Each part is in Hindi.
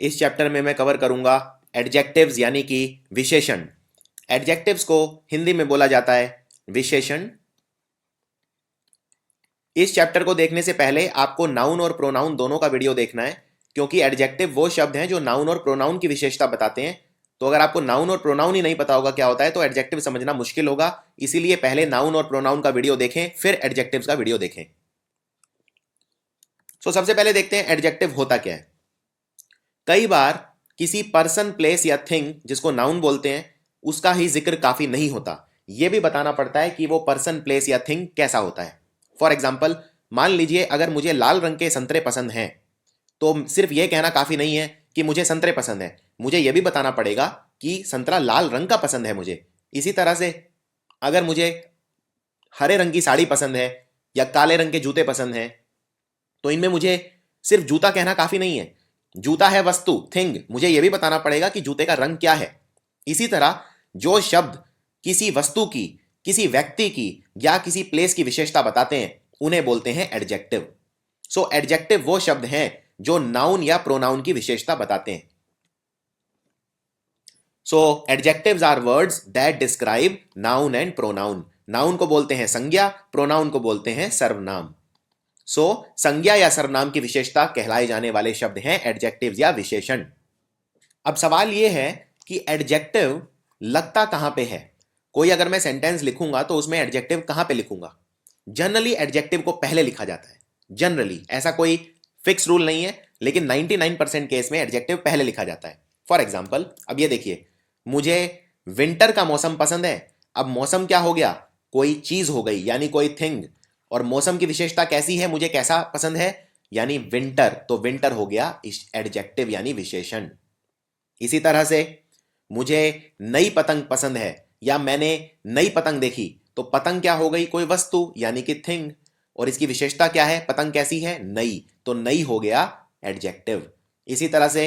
इस चैप्टर में मैं कवर करूंगा एडजेक्टिव्स यानी कि विशेषण। एडजेक्टिव्स को हिंदी में बोला जाता है विशेषण। इस चैप्टर को देखने से पहले आपको नाउन और प्रोनाउन दोनों का वीडियो देखना है, क्योंकि एडजेक्टिव वो शब्द हैं जो नाउन और प्रोनाउन की विशेषता बताते हैं। तो अगर आपको नाउन और प्रोनाउन ही नहीं पता होगा क्या होता है तो एडजेक्टिव समझना मुश्किल होगा। इसीलिए पहले नाउन और प्रोनाउन का वीडियो देखें, फिर एडजेक्टिव्स का वीडियो देखें। सबसे पहले देखते हैं एडजेक्टिव होता क्या है। कई बार किसी पर्सन, प्लेस या थिंग जिसको नाउन बोलते हैं उसका ही जिक्र काफी नहीं होता, यह भी बताना पड़ता है कि वो पर्सन, प्लेस या थिंग कैसा होता है। फॉर एग्जाम्पल, मान लीजिए अगर मुझे लाल रंग के संतरे पसंद हैं तो सिर्फ यह कहना काफी नहीं है कि मुझे संतरे पसंद है, मुझे यह भी बताना पड़ेगा कि संतरा लाल रंग का पसंद है मुझे। इसी तरह से अगर मुझे हरे रंग की साड़ी पसंद है या काले रंग के जूते पसंद हैं तो इनमें मुझे सिर्फ जूता कहना काफी नहीं है, जूता है वस्तु, थिंग, मुझे यह भी बताना पड़ेगा कि जूते का रंग क्या है। इसी तरह जो शब्द किसी वस्तु की, किसी व्यक्ति की या किसी प्लेस की विशेषता बताते हैं उन्हें बोलते हैं एडजेक्टिव। एडजेक्टिव वो शब्द हैं जो नाउन या प्रोनाउन की विशेषता बताते हैं। Adjectives are words that describe noun and pronoun. Noun को बोलते हैं संज्ञा, प्रोनाउन को बोलते हैं सर्वनाम। संज्ञा या सर्वनाम की विशेषता कहलाए जाने वाले शब्द हैं एडजेक्टिव्स या विशेषण। अब सवाल यह है कि एडजेक्टिव लगता कहां पे है। कोई अगर मैं सेंटेंस लिखूंगा तो उसमें एडजेक्टिव कहां पे लिखूंगा। जनरली एडजेक्टिव को पहले लिखा जाता है। जनरली, ऐसा कोई फिक्स रूल नहीं है, लेकिन 99% केस में एडजेक्टिव पहले लिखा जाता है। फॉर एग्जाम्पल, अब ये देखिए, मुझे विंटर का मौसम पसंद है। अब मौसम क्या हो गया, कोई चीज हो गई, यानी कोई थिंग। और मौसम की विशेषता कैसी है, मुझे कैसा पसंद है, यानी विंटर, तो विंटर हो गया एडजेक्टिव यानी विशेषण। इसी तरह से मुझे नई पतंग पसंद है या मैंने नई पतंग देखी, तो पतंग क्या हो गई, कोई वस्तु यानी कि थिंग। और इसकी विशेषता क्या है, पतंग कैसी है, नई, तो नई हो गया एडजेक्टिव। इसी तरह से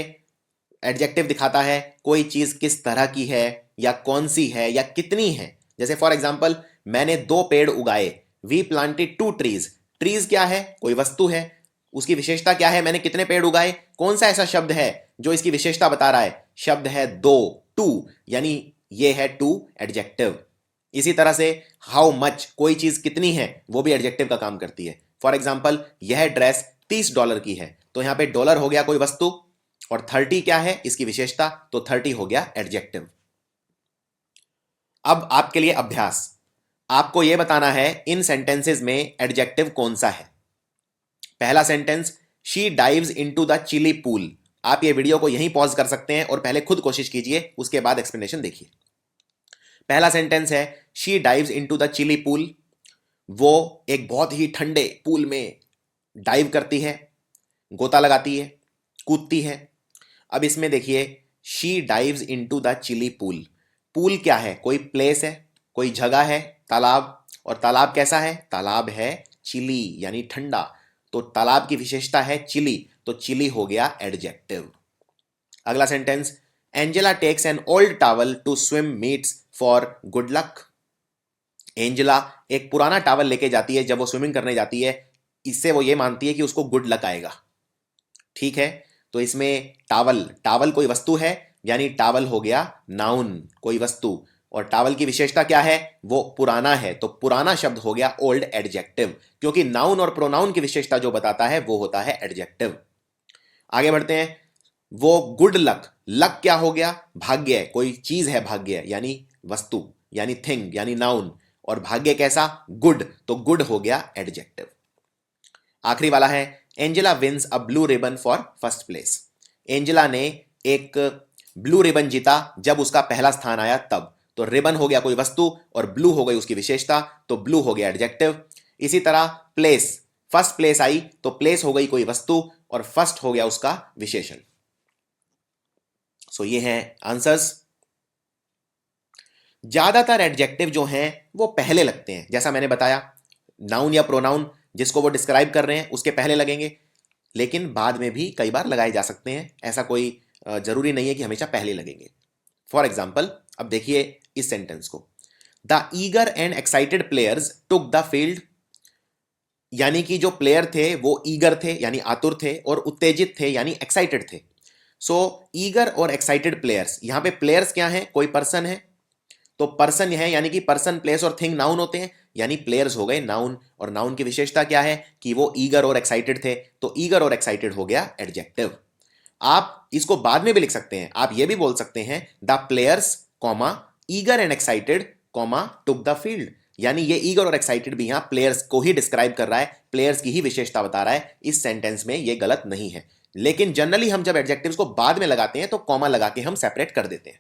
एडजेक्टिव दिखाता है कोई चीज किस तरह की है या कौन सी है या कितनी है। जैसे फॉर एग्जाम्पल, मैंने 2 पेड़ उगाए, वी प्लांटेड 2 ट्रीज। ट्रीज क्या है, कोई वस्तु है, उसकी विशेषता क्या है, मैंने कितने पेड़ उगाए। कौन सा ऐसा शब्द है जो इसकी विशेषता बता रहा है, शब्द है 2, 2, यानी ये है 2 एडजेक्टिव। इसी तरह से हाउ मच, कोई चीज कितनी है, वो भी एडजेक्टिव का काम करती है। फॉर एग्जाम्पल, यह ड्रेस $30 की है, तो यहां पे डॉलर हो गया कोई वस्तु, और 30 क्या है इसकी विशेषता, तो 30 हो गया एडजेक्टिव। अब आपके लिए अभ्यास, आपको यह बताना है इन सेंटेंसेस में एडजेक्टिव कौन सा है। पहला sentence, she dives into the chilly pool. आप ये वीडियो को यहीं पॉज कर सकते हैं और पहले खुद कोशिश कीजिए, उसके बाद एक्सप्लेनेशन देखिए। पहला सेंटेंस है, she dives into the chilly pool. वो एक बहुत ही ठंडे पूल में डाइव करती है, गोता लगाती है, कूदती है। अब इसमें देखिए, she dives into the chilly pool. Pool क्या है, कोई प्लेस है, कोई जगह है, तालाब। और तालाब कैसा है, तालाब है चिली यानी ठंडा, तो तालाब की विशेषता है चिली, तो चिली हो गया एडजेक्टिव। अगला sentence, Angela takes an old towel to swim meets for good luck. Angela एक पुराना टॉवल लेके जाती है जब वो स्विमिंग करने जाती है, इससे वो ये मानती है कि उसको गुड लक आएगा। ठीक है, तो इसमें टावल, टावल कोई वस्तु है, यानी टावल हो गया नाउन, कोई वस्तु। और टावल की विशेषता क्या है, वो पुराना है, तो पुराना शब्द हो गया ओल्ड एडजेक्टिव, क्योंकि नाउन और प्रोनाउन की विशेषता जो बताता है वो होता है एडजेक्टिव। आगे बढ़ते हैं, वो गुड लक, लक क्या हो गया, भाग्य, कोई चीज है भाग्य, यानी वस्तु, यानी थिंग, यानी नाउन। और भाग्य कैसा, गुड, तो गुड हो गया एडजेक्टिव। आखिरी वाला है, Angela wins a blue ribbon for first place. Angela ने एक ब्लू रिबन जीता जब उसका पहला स्थान आया तब, तो रिबन हो गया कोई वस्तु और ब्लू हो गई उसकी विशेषता, तो ब्लू हो गया एडजेक्टिव। इसी तरह प्लेस, फर्स्ट प्लेस आई तो प्लेस हो गई कोई वस्तु और फर्स्ट हो गया उसका विशेषण। ये हैं आंसर्स। ज्यादातर एडजेक्टिव जो हैं वो पहले लगते हैं, जैसा मैंने बताया, नाउन या प्रोनाउन जिसको वो डिस्क्राइब कर रहे हैं उसके पहले लगेंगे, लेकिन बाद में भी कई बार लगाए जा सकते हैं, ऐसा कोई जरूरी नहीं है कि हमेशा पहले लगेंगे। फॉर एग्जाम्पल, अब देखिए इस सेंटेंस को, the eager and excited players took the field. यानी कि जो प्लेयर थे वो ईगर थे यानी आतुर थे और उत्तेजित थे यानी एक्साइटेड थे। सो ईगर और एक्साइटेड प्लेयर्स, यहां पे प्लेयर्स क्या है, कोई पर्सन है, तो पर्सन है यानी कि पर्सन प्लेस और थिंग नाउन होते हैं, यानी प्लेयर्स हो गए नाउन, और नाउन की विशेषता क्या है कि वो ईगर और एक्साइटेड थे, तो ईगर और एक्साइटेड हो गया एडजेक्टिव। आप इसको बाद में भी लिख सकते हैं, आप ये भी बोल सकते हैं the players comma eager and excited comma took the field, यानी ये ईगर और एक्साइटेड भी यहां प्लेयर्स को ही डिस्क्राइब कर रहा है, प्लेयर्स की ही विशेषता बता रहा है, इस सेंटेंस में ये गलत नहीं है। लेकिन जनरली हम जब एडजेक्टिव्स को बाद में लगाते हैं तो कॉमा लगा के हम सेपरेट कर देते हैं।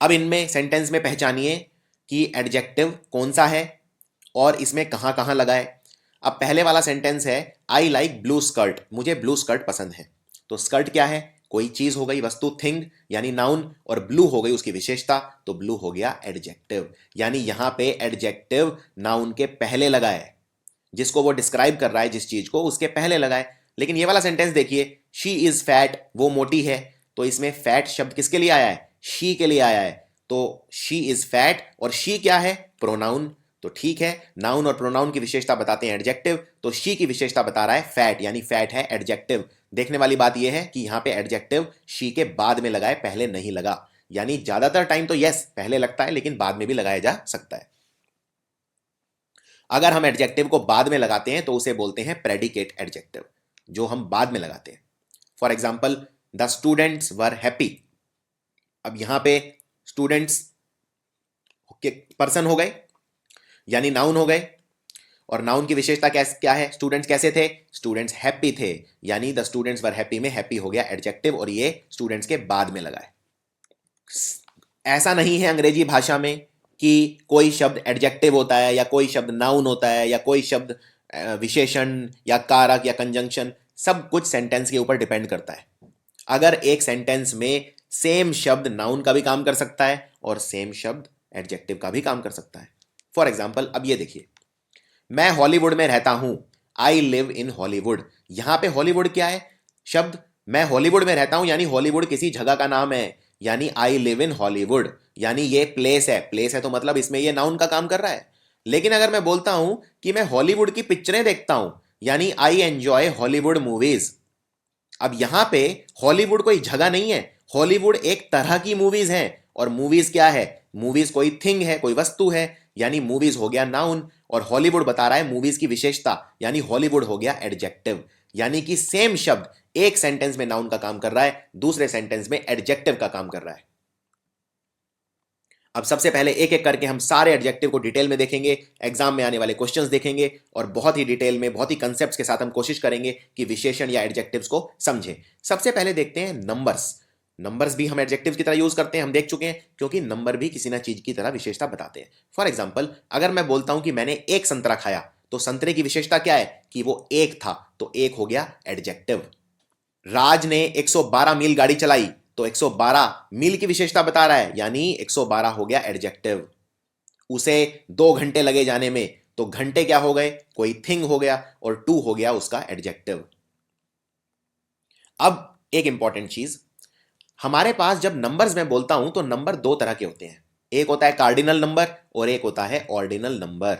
अब इनमें सेंटेंस में पहचानिए कि एडजेक्टिव कौन सा है और इसमें कहां कहां लगाए। अब पहले वाला सेंटेंस है आई लाइक ब्लू स्कर्ट, मुझे ब्लू स्कर्ट पसंद है, तो स्कर्ट क्या है, कोई चीज हो गई, वस्तु, थिंग यानी नाउन, और ब्लू हो गई उसकी विशेषता, तो ब्लू हो गया एडजेक्टिव। यानी यहां पे एडजेक्टिव नाउन के पहले लगाए, जिसको वो डिस्क्राइब कर रहा है जिस चीज को, उसके पहले लगाए। लेकिन ये वाला सेंटेंस देखिए, शी इज फैट, वो मोटी है, तो इसमें फैट शब्द किसके लिए आया है, शी के लिए आया है, तो शी इज फैट, और शी क्या है, प्रोनाउन, तो ठीक है, नाउन और प्रोनाउन की विशेषता बताते हैं एडजेक्टिव, तो शी की विशेषता बता रहा है फैट, यानी फैट है एडजेक्टिव। देखने वाली बात यह है कि यहां पे एडजेक्टिव शी के बाद में लगाए, पहले नहीं लगा, यानी ज्यादातर टाइम तो यस पहले लगता है, लेकिन बाद में भी लगाया जा सकता है। अगर हम एडजेक्टिव को बाद में लगाते हैं तो उसे बोलते हैं प्रेडिकेट एडजेक्टिव, जो हम बाद में लगाते हैं। For example the students were happy, अब यहां पे स्टूडेंट्स के पर्सन हो गए यानी नाउन हो गए, और नाउन की विशेषता क्या है, स्टूडेंट्स कैसे थे, स्टूडेंट्स हैप्पी थे, यानी द स्टूडेंट्स वर हैप्पी में हैप्पी हो गया एडजेक्टिव, और ये स्टूडेंट्स के बाद में लगा है। ऐसा नहीं है अंग्रेजी भाषा में कि कोई शब्द एडजेक्टिव होता है या कोई शब्द नाउन होता है या कोई शब्द विशेषण या कारक या कंजंक्शन, सब कुछ सेंटेंस के ऊपर डिपेंड करता है। अगर एक सेंटेंस में सेम शब्द नाउन का भी काम कर सकता है और सेम शब्द एडजेक्टिव का भी काम कर सकता है। फॉर एग्जाम्पल अब ये देखिए, मैं हॉलीवुड में रहता हूं, आई लिव इन हॉलीवुड, यहां पे हॉलीवुड क्या है, शब्द, मैं हॉलीवुड में रहता हूं यानी हॉलीवुड किसी जगह का नाम है, यानी आई लिव इन हॉलीवुड, यानी ये प्लेस है, प्लेस है तो मतलब इसमें ये नाउन का काम कर रहा है। लेकिन अगर मैं बोलता हूं कि मैं हॉलीवुड की पिक्चरें देखता हूं, यानी आई एंजॉय हॉलीवुड मूवीज, अब यहां पे हॉलीवुड कोई जगह नहीं है, हॉलीवुड एक तरह की मूवीज हैं, और मूवीज क्या है, मूवीज कोई थिंग है, कोई वस्तु है, यानी मूवीज हो गया नाउन, और हॉलीवुड बता रहा है मूवीज की विशेषता, यानी हॉलीवुड हो गया एडजेक्टिव। यानी कि सेम शब्द एक सेंटेंस में नाउन का काम कर रहा है, दूसरे सेंटेंस में एडजेक्टिव का काम कर रहा है। अब सबसे पहले एक एक करके हम सारे एडजेक्टिव को डिटेल में देखेंगे, एग्जाम में आने वाले क्वेश्चंस देखेंगे, और बहुत ही डिटेल में, बहुत ही कंसेप्ट्स के साथ हम कोशिश करेंगे कि विशेषण या एडजेक्टिव्स को समझें। सबसे पहले देखते हैं नंबर्स। नंबर्स भी हम एडजेक्टिव्स की तरह यूज करते हैं, हम देख चुके हैं, क्योंकि नंबर भी किसी ना चीज की तरह विशेषता बताते हैं। फॉर एग्जाम्पल अगर मैं बोलता हूं कि मैंने एक संतरा खाया, तो संतरे की विशेषता क्या है कि वो एक था, तो एक हो गया एडजेक्टिव। राज ने 112 मील गाड़ी चलाई, तो 112 मील की विशेषता बता रहा है, यानी 112 हो गया एडजेक्टिव। उसे 2 घंटे लगे जाने में, तो घंटे क्या हो गए, कोई थिंग हो गया, और 2 हो गया उसका एडजेक्टिव। अब एक इंपॉर्टेंट चीज, हमारे पास जब नंबर्स में बोलता हूं तो नंबर दो तरह के होते हैं, एक होता है कार्डिनल नंबर और एक होता है ऑर्डिनल नंबर।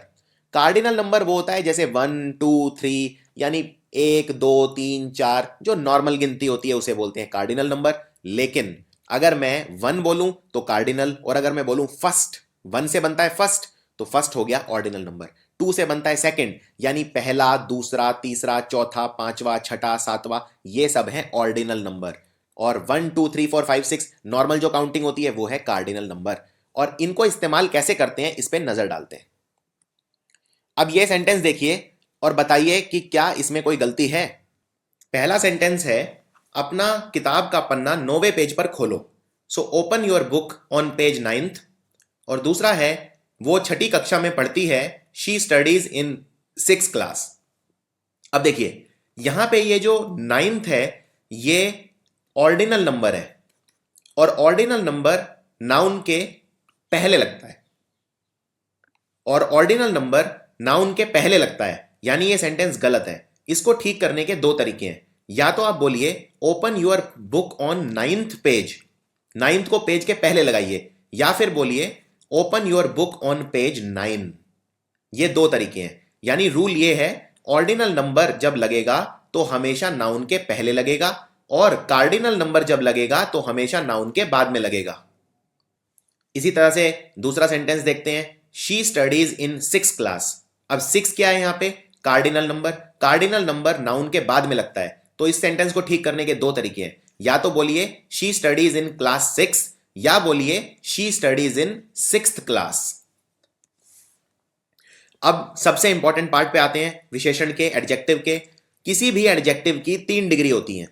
कार्डिनल नंबर वो होता है जैसे 1 2 3, यानी 1 2 3 4, जो नॉर्मल गिनती होती है उसे बोलते हैं कार्डिनल नंबर। लेकिन अगर मैं 1 बोलूं तो कार्डिनल, और अगर मैं बोलूं फर्स्ट, 1 से बनता है फर्स्ट, तो फर्स्ट हो गया ऑर्डिनल नंबर। 2 से बनता है सेकंड, यानी पहला, दूसरा, तीसरा, चौथा, पांचवा, छठा, सातवां, ये सब है ऑर्डिनल नंबर। और 1 2 3 4 5 6 नॉर्मल जो काउंटिंग होती है वो है कार्डिनल नंबर। और इनको इस्तेमाल कैसे करते हैं इस पे नजर डालते हैं। अब ये सेंटेंस देखिए और बताइए कि क्या इसमें कोई गलती है। पहला सेंटेंस है, अपना किताब का पन्ना 9वें पेज पर खोलो, so open your book on page 9th। और दूसरा है, वो छठी कक्षा में पढ़ती है, she studies in 6th class. अब देखिए यहां पे ये जो 9th है ये ऑर्डिनल नंबर है, और ऑर्डिनल नंबर नाउन के पहले लगता है, और ऑर्डिनल नंबर नाउन के पहले लगता है, यानी ये सेंटेंस गलत है। इसको ठीक करने के दो तरीके हैं, या तो आप बोलिए open your book on 9th page, 9th को पेज के पहले लगाइए, या फिर बोलिए open your book on page 9। ये दो तरीके हैं, यानी रूल ये है, ऑर्डिनल नंबर जब लगेगा तो हमेशा नाउन के पहले लगेगा, और कार्डिनल नंबर जब लगेगा तो हमेशा नाउन के बाद में लगेगा। इसी तरह से दूसरा सेंटेंस देखते हैं, she studies in 6th class. अब 6 क्या है यहां पे? Cardinal number. Cardinal number noun के बाद में लगता है, तो इस सेंटेंस को ठीक करने के दो तरीके हैं। या तो बोलिए शी स्टडीज इन क्लास 6, या बोलिए she studies in 6th class. अब सबसे इंपॉर्टेंट पार्ट पे आते हैं, विशेषण के, एडजेक्टिव के। किसी भी एडजेक्टिव की 3 डिग्री होती हैं,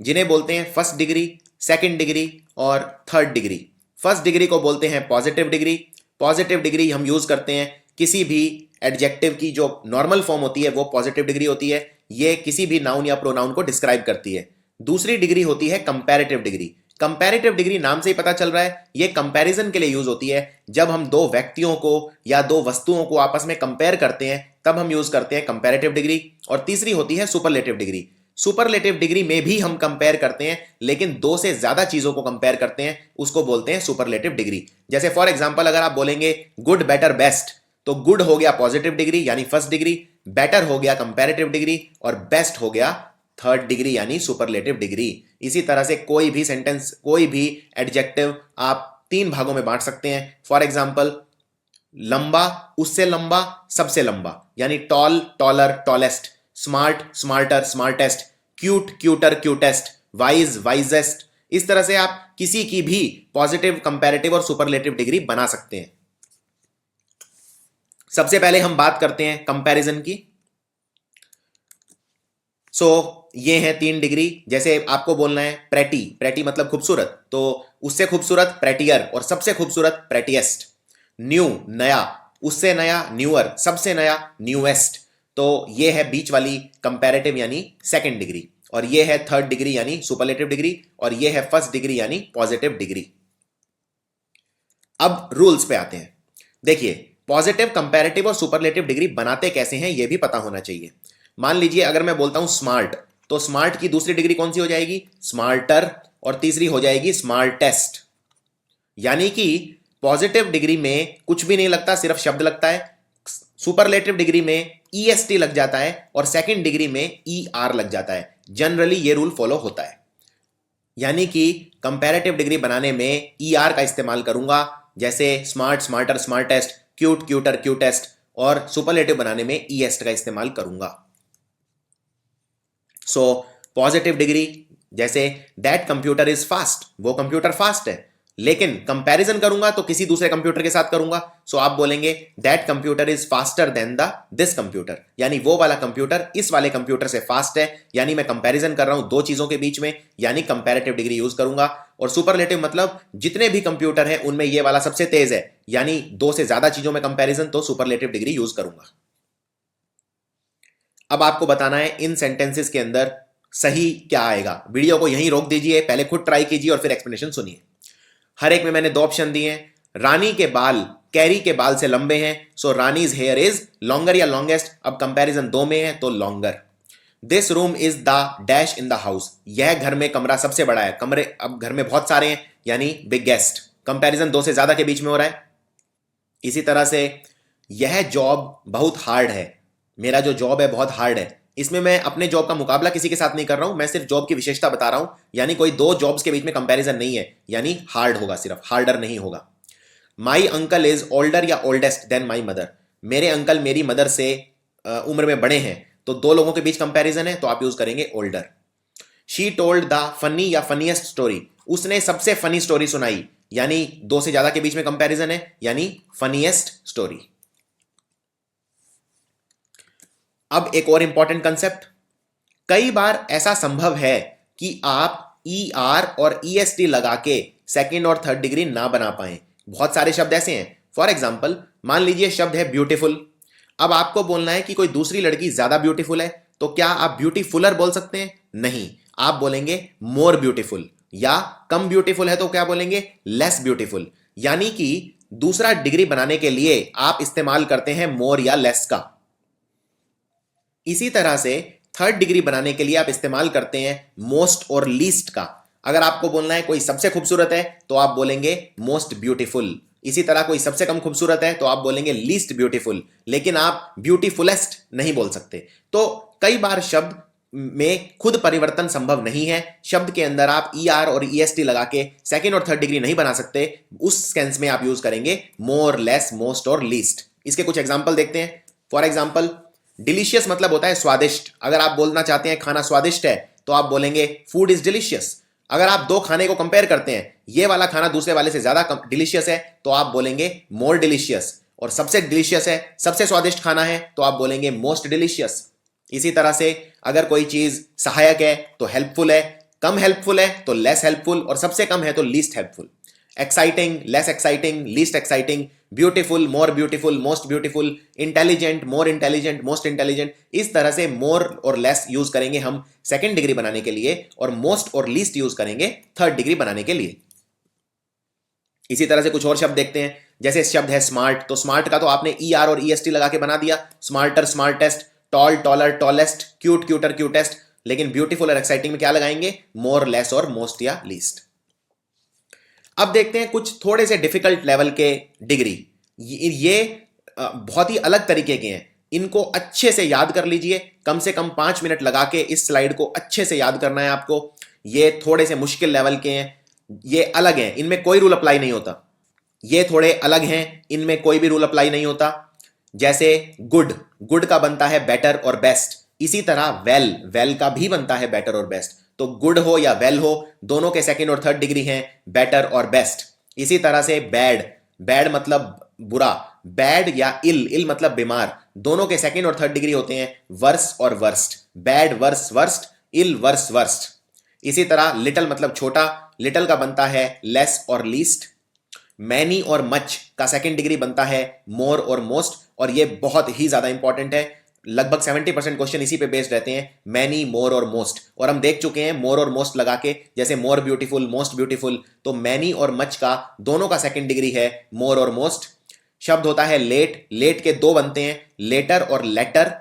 जिन्हें बोलते हैं फर्स्ट डिग्री, सेकंड डिग्री और थर्ड डिग्री। फर्स्ट डिग्री को बोलते हैं पॉजिटिव डिग्री। पॉजिटिव डिग्री हम यूज करते हैं किसी भी एडजेक्टिव की जो नॉर्मल फॉर्म होती है वो पॉजिटिव डिग्री होती है, ये किसी भी नाउन या प्रोनाउन को डिस्क्राइब करती है। दूसरी डिग्री होती है कंपैरेटिव डिग्री। कंपैरेटिव डिग्री नाम से ही पता चल रहा है, ये कंपैरिजन के लिए यूज होती है। जब हम दो व्यक्तियों को या दो वस्तुओं को आपस में कंपेयर करते हैं तब हम यूज करते हैं कंपैरेटिव डिग्री। और तीसरी होती है सुपरलेटिव डिग्री। सुपरलेटिव डिग्री में भी हम कंपेयर करते हैं, लेकिन दो से ज्यादा चीजों को कंपेयर करते हैं, उसको बोलते हैं सुपरलेटिव डिग्री। जैसे फॉर एग्जांपल अगर आप बोलेंगे गुड, बेटर, बेस्ट, तो गुड हो गया पॉजिटिव डिग्री यानी फर्स्ट डिग्री, बेटर हो गया कंपैरेटिव डिग्री, और बेस्ट हो गया थर्ड डिग्री यानी सुपरलेटिव डिग्री। इसी तरह से कोई भी सेंटेंस, कोई भी एडजेक्टिव आप 3 भागों में बांट सकते हैं। फॉर एग्जांपल लंबा, उससे लंबा, सबसे लंबा, यानी tall, taller, tallest, smart, smarter, smartest, cute, cuter, cutest, wise, wisest. इस तरह से आप किसी की भी पॉजिटिव, कंपैरेटिव और सुपरलेटिव डिग्री बना सकते हैं। सबसे पहले हम बात करते हैं कंपैरिजन की। ये हैं 3 डिग्री। जैसे आपको बोलना है प्रेटी, प्रेटी मतलब खूबसूरत, तो उससे खूबसूरत प्रेटियर, और सबसे खूबसूरत प्रेटिएस्ट। न्यू, नया, उससे नया न्यूअर, सबसे नया न्यूएस्ट। तो ये है बीच वाली कंपैरेटिव यानी सेकंड डिग्री, और ये है थर्ड डिग्री यानी सुपरलेटिव डिग्री, और ये है फर्स्ट डिग्री यानी पॉजिटिव डिग्री। अब रूल्स पे आते हैं। देखिए, पॉजिटिव, कंपैरेटिव और सुपरलेटिव डिग्री बनाते कैसे हैं ये भी पता होना चाहिए। मान लीजिए अगर मैं बोलता हूं स्मार्ट, तो स्मार्ट की दूसरी डिग्री कौन सी हो जाएगी? स्मार्टर, और तीसरी हो जाएगी स्मार्टेस्ट। यानी कि पॉजिटिव डिग्री में कुछ भी नहीं लगता, सिर्फ शब्द लगता है। सुपरलेटिव डिग्री में ईएसटी लग जाता है, और सेकंड डिग्री में ईआर लग जाता है। जनरली ये रूल फॉलो होता है। यानी कि कंपैरेटिव डिग्री बनाने में ईआर का इस्तेमाल करूंगा, जैसे smart, smarter, smartest, cute, cuter, cutest, और सुपरलेटिव बनाने में ईएस्ट का इस्तेमाल करूंगा। पॉजिटिव डिग्री, जैसे दैट कंप्यूटर इज फास्ट, वो कंप्यूटर फास्ट है। लेकिन कंपैरिजन करूंगा तो किसी दूसरे कंप्यूटर के साथ करूंगा, आप बोलेंगे that computer is faster than this computer, यानी वो वाला कंप्यूटर इस वाले कंप्यूटर से फास्ट है। यानी मैं कंपैरिजन कर रहा हूं दो चीजों के बीच में, यानी कंपैरेटिव डिग्री यूज करूंगा। और सुपरलेटिव मतलब जितने भी कंप्यूटर है उनमें ये वाला सबसे तेज है, यानी दो से ज्यादा चीजों में कंपैरिजन, तो सुपरलेटिव डिग्री यूज करूंगा। अब आपको बताना है इन सेंटेंसेस के अंदर सही क्या आएगा। वीडियो को यहीं रोक दीजिए, पहले खुद ट्राई कीजिए और फिर एक्सप्लेनेशन सुनिए। हर एक में मैंने 2 ऑप्शन दिए हैं। रानी के बाल कैरी के बाल से लंबे हैं, सो रानीज हेयर इज लॉन्गर या लॉन्गेस्ट। अब कंपैरिजन 2 में है तो longer. This room is the dash in the house, यह घर में कमरा सबसे बड़ा है। कमरे अब घर में बहुत सारे हैं, यानी बिगेस्ट। कंपैरिजन 2 से ज्यादा के बीच में हो रहा है। इसी तरह से यह जॉब बहुत हार्ड है, मेरा जो जॉब है बहुत हार्ड है। इसमें मैं अपने जॉब का मुकाबला किसी के साथ नहीं कर रहा हूं, मैं सिर्फ जॉब की विशेषता बता रहा हूं। यानी कोई 2 जॉब्स के बीच में कंपैरिजन नहीं है, यानी हार्ड होगा, सिर्फ हार्डर नहीं होगा। माई अंकल इज ओल्डर या ओल्डेस्ट देन माई मदर, मेरे अंकल मेरी मदर से उम्र में बड़े हैं, तो 2 लोगों के बीच कंपैरिजन है तो आप यूज करेंगे older. She told the funny या फनीएस्ट स्टोरी, उसने सबसे फनी स्टोरी सुनाई, यानी 2 से ज्यादा के बीच में कंपैरिजन है, यानी फनीएस्ट स्टोरी। अब एक और इंपॉर्टेंट कंसेप्ट, कई बार ऐसा संभव है कि आप ई आर और ई एस टी लगा के सेकेंड और थर्ड डिग्री ना बना पाए। बहुत सारे शब्द ऐसे हैं। फॉर एग्जाम्पल मान लीजिए शब्द है ब्यूटीफुल। अब आपको बोलना है कि कोई दूसरी लड़की ज्यादा ब्यूटीफुल है, तो क्या आप ब्यूटीफुलर बोल सकते हैं? नहीं, आप बोलेंगे मोर ब्यूटीफुल। या कम ब्यूटीफुल है तो क्या बोलेंगे? Less beautiful. यानी कि दूसरा डिग्री बनाने के लिए आप इस्तेमाल करते हैं मोर या लेस का। इसी तरह से थर्ड डिग्री बनाने के लिए आप इस्तेमाल करते हैं मोस्ट और लीस्ट का। अगर आपको बोलना है कोई सबसे खूबसूरत है तो आप बोलेंगे मोस्ट ब्यूटीफुल। इसी तरह कोई सबसे कम खूबसूरत है तो आप बोलेंगे लीस्ट ब्यूटीफुल, लेकिन आप ब्यूटीफुलेस्ट नहीं बोल सकते। तो कई बार शब्द में खुद परिवर्तन संभव नहीं है। शब्द के अंदर आप ER और EST लगा के सेकंड और थर्ड डिग्री नहीं बना सकते। उस सेंस में आप यूज करेंगे मोर, लेस, मोस्ट और लीस्ट। इसके कुछ एग्जांपल देखते हैं। फॉर एग्जांपल, डिलीशियस मतलब होता है स्वादिष्ट। अगर आप बोलना चाहते हैं खाना स्वादिष्ट है तो आप बोलेंगे फूड इज डिलीशियस। अगर आप दो खाने को कंपेयर करते हैं, ये वाला खाना दूसरे वाले से ज्यादा डिलीशियस है तो आप बोलेंगे मोर डिलीशियस। और सबसे डिलीशियस है, सबसे स्वादिष्ट खाना है तो आप बोलेंगे मोस्ट डिलीशियस। इसी तरह से अगर कोई चीज सहायक है तो हेल्पफुल है, कम हेल्पफुल है तो लेस हेल्पफुल, और सबसे कम है तो least helpful. Exciting, less exciting, least exciting, beautiful, more beautiful, most beautiful, intelligent, more intelligent, most intelligent. इस तरह से मोर और लेस यूज करेंगे हम सेकंड डिग्री बनाने के लिए, और मोस्ट और लीस्ट यूज करेंगे थर्ड डिग्री बनाने के लिए। इसी तरह से कुछ और शब्द देखते हैं। जैसे शब्द है स्मार्ट, तो स्मार्ट का तो आपने ER और EST लगा के बना दिया, smarter, smartest, tall, taller, tallest, cute, cuter, cutest. लेकिन ब्यूटीफुल और एक्साइटिंग में क्या लगाएंगे? मोर, लेस और मोस्ट या लीस्ट। अब देखते हैं कुछ थोड़े से डिफिकल्ट लेवल के डिग्री। ये बहुत ही अलग तरीके के हैं, इनको अच्छे से याद कर लीजिए। कम से कम 5 मिनट लगा के इस स्लाइड को अच्छे से याद करना है आपको। ये थोड़े से मुश्किल लेवल के हैं, ये अलग हैं, इनमें कोई रूल अप्लाई नहीं होता। ये थोड़े अलग हैं, इनमें कोई भी रूल अप्लाई नहीं होता। जैसे गुड, गुड का बनता है बेटर और बेस्ट। इसी तरह वेल, वेल का भी बनता है बेटर और बेस्ट। तो गुड हो या वेल हो, दोनों के सेकंड और थर्ड डिग्री हैं बेटर और बेस्ट। इसी तरह से बैड, बैड मतलब बुरा, बैड या इल, इल मतलब बीमार, दोनों के सेकंड और थर्ड डिग्री होते हैं वर्स और वर्स्ट। बैड, वर्स, वर्स्ट, इल, वर्स, वर्स्ट। इसी तरह लिटल मतलब छोटा, लिटल का बनता है लेस और लीस्ट। मैनी और मच का सेकंड डिग्री बनता है मोर और मोस्ट, और ये बहुत ही ज्यादा इंपॉर्टेंट है। लगभग 70% क्वेश्चन इसी पे बेस्ड रहते हैं, मैनी, मोर और मोस्ट। और हम देख चुके हैं मोर और मोस्ट लगा के, जैसे मोर ब्यूटीफुल, मोस्ट ब्यूटीफुल, तो मैनी और मच का दोनों का सेकंड डिग्री है मोर और मोस्ट। शब्द होता है लेट, लेट के दो बनते हैं, लेटर और लेटर,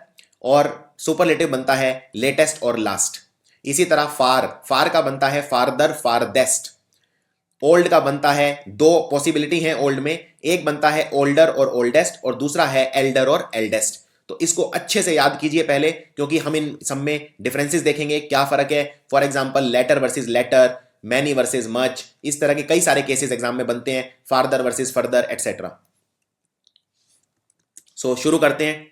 और सुपरलेटिव बनता है लेटेस्ट और लास्ट। इसी तरह फार, फार का बनता है फारदर, फारदेस्ट। ओल्ड का बनता है, दो पॉसिबिलिटी है ओल्ड में, एक बनता है ओल्डर और ओल्डेस्ट, और दूसरा है एल्डर और एल्डेस्ट। तो इसको अच्छे से याद कीजिए पहले, क्योंकि हम इन सब में डिफरेंसेस देखेंगे, क्या फर्क है। For example later versus latter, many versus much, इस तरह के कई सारे केसेस एग्जाम में बनते हैं, फारदर वर्सेस फर्दर एटसेट्रा। सो शुरू करते हैं।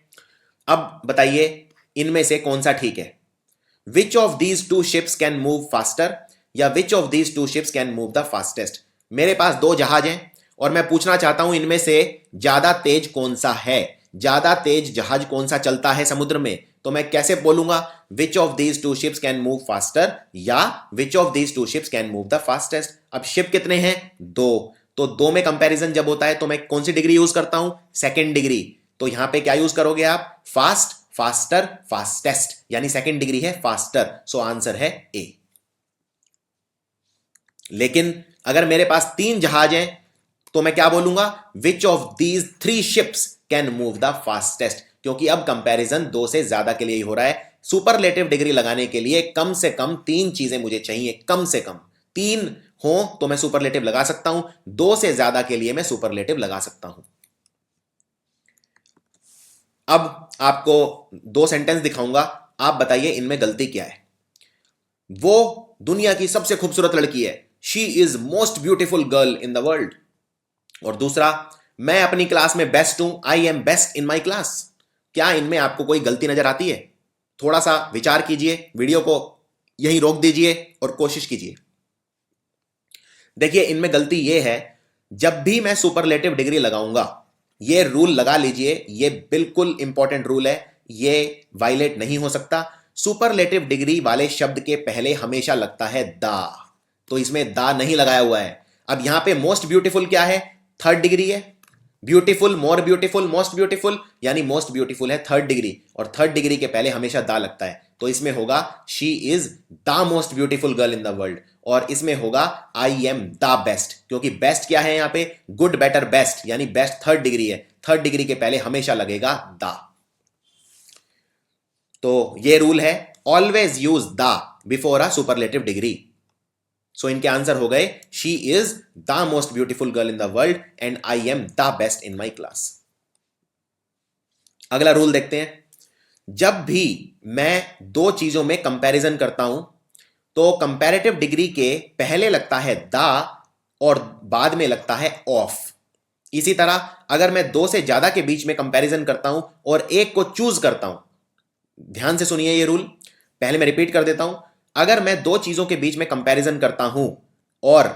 अब बताइए इनमें से कौन सा ठीक है। Which of these two ships can move faster, या which of these two ships can move the fastest. मेरे पास दो जहाज हैं और मैं पूछना चाहता हूं इनमें से ज्यादा तेज कौन सा है, ज्यादा तेज जहाज कौन सा चलता है समुद्र में। तो मैं कैसे बोलूंगा? Which of these two ships can move faster, या which of these two ships can move the fastest. अब शिप कितने हैं? दो। तो दो में कंपैरिजन जब होता है तो मैं कौन सी डिग्री यूज करता हूं? Second degree. तो यहां पे क्या यूज करोगे आप? फास्ट, फास्टर, फास्टेस्ट, यानी सेकेंड डिग्री है फास्टर। सो आंसर है ए। लेकिन अगर मेरे पास 3 जहाज हैं तो मैं क्या बोलूंगा? Which of these 3 ships can move the fastest, क्योंकि अब कंपैरिजन 2 से ज्यादा के लिए ही हो रहा है। सुपरलेटिव डिग्री लगाने के लिए कम से कम 3 चीजें मुझे चाहिए, कम से कम 3 हो तो मैं सुपरलेटिव लगा सकता हूं, 2 से ज्यादा के लिए मैं सुपरलेटिव लगा सकता हूं। अब आपको 2 सेंटेंस दिखाऊंगा, आप बताइए इनमें गलती क्या है। वो दुनिया की सबसे खूबसूरत लड़की है, she is most beautiful girl in the world. और दूसरा, मैं अपनी क्लास में बेस्ट हूं, I am best in my class. क्या इनमें आपको कोई गलती नजर आती है? थोड़ा सा विचार कीजिए, वीडियो को यहीं रोक दीजिए और कोशिश कीजिए। देखिए इनमें गलती यह है, जब भी मैं सुपरलेटिव डिग्री लगाऊंगा, ये रूल लगा लीजिए, ये बिल्कुल इंपॉर्टेंट रूल है, ये वायलेट नहीं हो सकता। सुपरलेटिव डिग्री वाले शब्द के पहले हमेशा लगता है दा, तो इसमें दा नहीं लगाया हुआ है। अब यहां पे मोस्ट ब्यूटीफुल क्या है? थर्ड डिग्री है। Beautiful, more beautiful, most beautiful, यानी मोस्ट ब्यूटीफुल है थर्ड डिग्री, और थर्ड डिग्री के पहले हमेशा दा लगता है। तो इसमें होगा she is the most beautiful girl in the world, और इसमें होगा आई एम द बेस्ट, क्योंकि बेस्ट क्या है यहां पे? गुड, बेटर, बेस्ट, यानी बेस्ट थर्ड डिग्री है। थर्ड डिग्री के पहले हमेशा लगेगा द। तो ये रूल है, always use the before a superlative degree. So इनके आंसर हो गए, she is the most beautiful girl in the world and I am the best in my class. अगला रूल देखते हैं। जब भी मैं दो चीजों में कंपैरिजन करता हूं तो कंपैरेटिव डिग्री के पहले लगता है द और बाद में लगता है ऑफ। इसी तरह अगर मैं दो से ज्यादा के बीच में कंपैरिजन करता हूं और एक को चूज करता हूं, ध्यान से सुनिए ये रूल, पहले मैं रिपीट कर देता हूं। अगर मैं दो चीजों के बीच में कंपैरिजन करता हूं और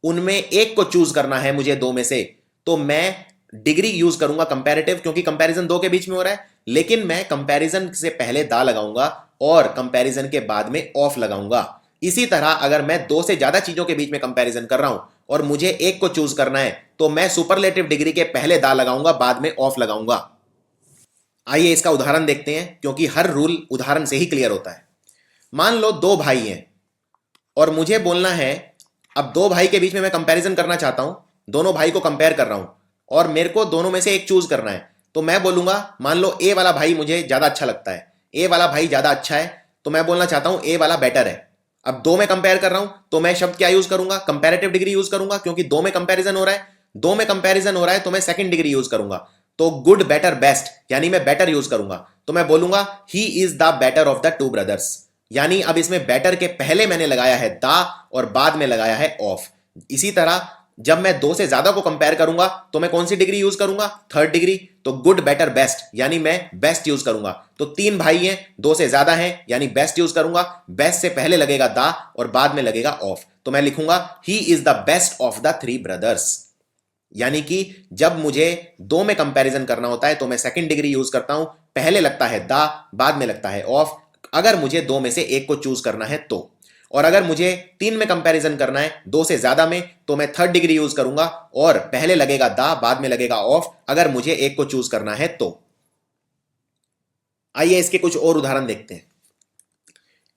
उनमें एक को चूज करना है मुझे दो में से, तो मैं डिग्री यूज करूंगा कंपैरेटिव, क्योंकि कंपैरिजन दो के बीच में हो रहा है, लेकिन मैं कंपैरिजन से पहले दा लगाऊंगा और कंपैरिजन के बाद में ऑफ लगाऊंगा। इसी तरह अगर मैं दो से ज्यादा चीजों के बीच में कंपैरिजन कर रहा हूं और मुझे एक को चूज करना है, तो मैं सुपरलेटिव डिग्री के पहले दा लगाऊंगा, बाद में ऑफ लगाऊंगा। आइए इसका उदाहरण देखते हैं, क्योंकि हर रूल उदाहरण से ही क्लियर होता है। मान लो दो भाई हैं और मुझे बोलना है, अब दो भाई के बीच में मैं कंपैरिजन करना चाहता हूं, दोनों भाई को कंपेयर कर रहा हूं और मेरे को दोनों में से एक चूज करना है। तो मैं बोलूंगा, मान लो ए वाला भाई मुझे ज्यादा अच्छा लगता है, ए वाला भाई ज्यादा अच्छा है, तो मैं बोलना चाहता हूं ए वाला बेटर है। अब दो में कंपेयर कर रहा हूं तो मैं शब्द क्या यूज करूंगा, कंपैरेटिव डिग्री यूज करूंगा, क्योंकि दो में कंपैरिजन हो रहा है। दो में कंपैरिजन हो रहा है तो मैं सेकंड डिग्री यूज करूंगा, तो गुड बेटर बेस्ट यानी मैं बेटर यूज करूंगा। तो मैं बोलूंगा ही is the better of the two brothers, यानी अब इसमें बेटर के पहले मैंने लगाया है द और बाद में लगाया है ऑफ। इसी तरह जब मैं दो से ज्यादा को कंपेयर करूंगा तो मैं कौन सी डिग्री यूज करूंगा, थर्ड डिग्री, तो गुड बेटर बेस्ट यानी मैं बेस्ट यूज करूंगा। तो तीन भाई हैं, दो से ज्यादा हैं, यानी बेस्ट यूज करूंगा, बेस्ट से पहले लगेगा द और बाद में लगेगा ऑफ, तो मैं लिखूंगा ही is the best of the three brothers. यानी कि जब मुझे दो में कंपैरिजन करना होता है तो मैं सेकंड डिग्री यूज करता हूं, पहले लगता है द, बाद में लगता है ऑफ, अगर मुझे दो में से एक को चूज करना है तो। और अगर मुझे तीन में कंपैरिजन करना है दो से ज्यादा में, तो मैं थर्ड डिग्री यूज करूंगा और पहले लगेगा द, बाद में लगेगा ऑफ, अगर मुझे एक को चूज करना है तो। आइए इसके कुछ और उदाहरण देखते हैं।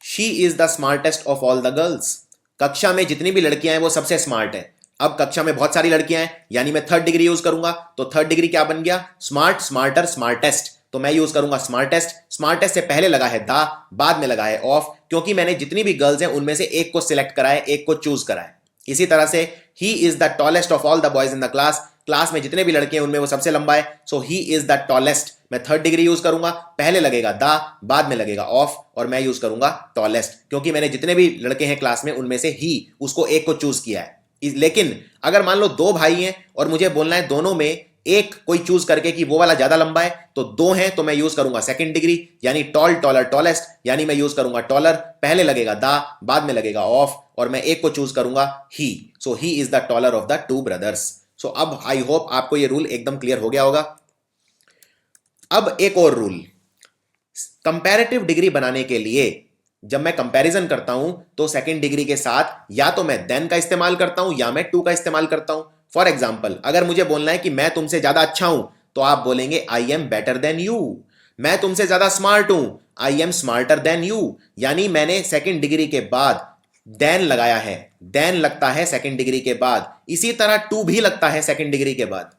She is the smartest of all the girls. कक्षा में जितनी भी लड़कियां हैं वो सबसे स्मार्ट है। अब कक्षा में बहुत सारी लड़कियां हैं, यानी मैं थर्ड डिग्री यूज करूंगा, तो थर्ड डिग्री क्या बन गया, स्मार्ट, स्मार्टर, स्मार्टेस्ट, तो मैं यूज करूंगा स्मार्टेस्ट। स्मार्टेस्ट से पहले लगा है द, बाद में लगा है ऑफ, क्योंकि मैंने जितनी भी गर्ल्स हैं उनमें से एक को सिलेक्ट करा है, एक को चूज करा है। इसी तरह से ही is the tallest of all the boys in the class. Class में जितने भी लड़के हैं उनमें वो सबसे लंबा है, सो ही इज द टॉलेस्ट। मैं थर्ड डिग्री यूज करूंगा, पहले लगेगा द, बाद में लगेगा ऑफ, और मैं यूज करूंगा टॉलेस्ट, क्योंकि मैंने जितने भी लड़के हैं क्लास में उनमें से ही उसको एक को चूज किया है। लेकिन अगर मान लो दो भाई हैं और मुझे बोलना है दोनों में एक कोई चूज करके कि वो वाला ज्यादा लंबा है, तो दो हैं तो मैं यूज करूंगा सेकंड डिग्री, यानी टॉल, टॉलर, टॉलेस्ट, यानी मैं यूज करूंगा टॉलर, पहले लगेगा द, बाद में लगेगा ऑफ, और मैं एक को चूज करूंगा ही, so he is the taller of the two brothers. So अब आई होप आपको ये रूल एकदम क्लियर हो गया होगा। अब एक और रूल, कंपैरेटिव डिग्री बनाने के लिए जब मैं कंपैरिजन करता हूं तो सेकंड डिग्री के साथ या तो मैं देन का इस्तेमाल करता हूं या मैं टू का इस्तेमाल करता हूं। फॉर एग्जाम्पल, अगर मुझे बोलना है कि मैं तुमसे ज्यादा अच्छा हूं, तो आप बोलेंगे I am better than you. मैं तुमसे ज्यादा स्मार्ट हूं, आई एम स्मार्टर देन यू, यानी मैंने सेकंड डिग्री के बाद देन लगाया है, देन लगता है सेकंड डिग्री के बाद। इसी तरह टू भी लगता है सेकंड डिग्री के बाद।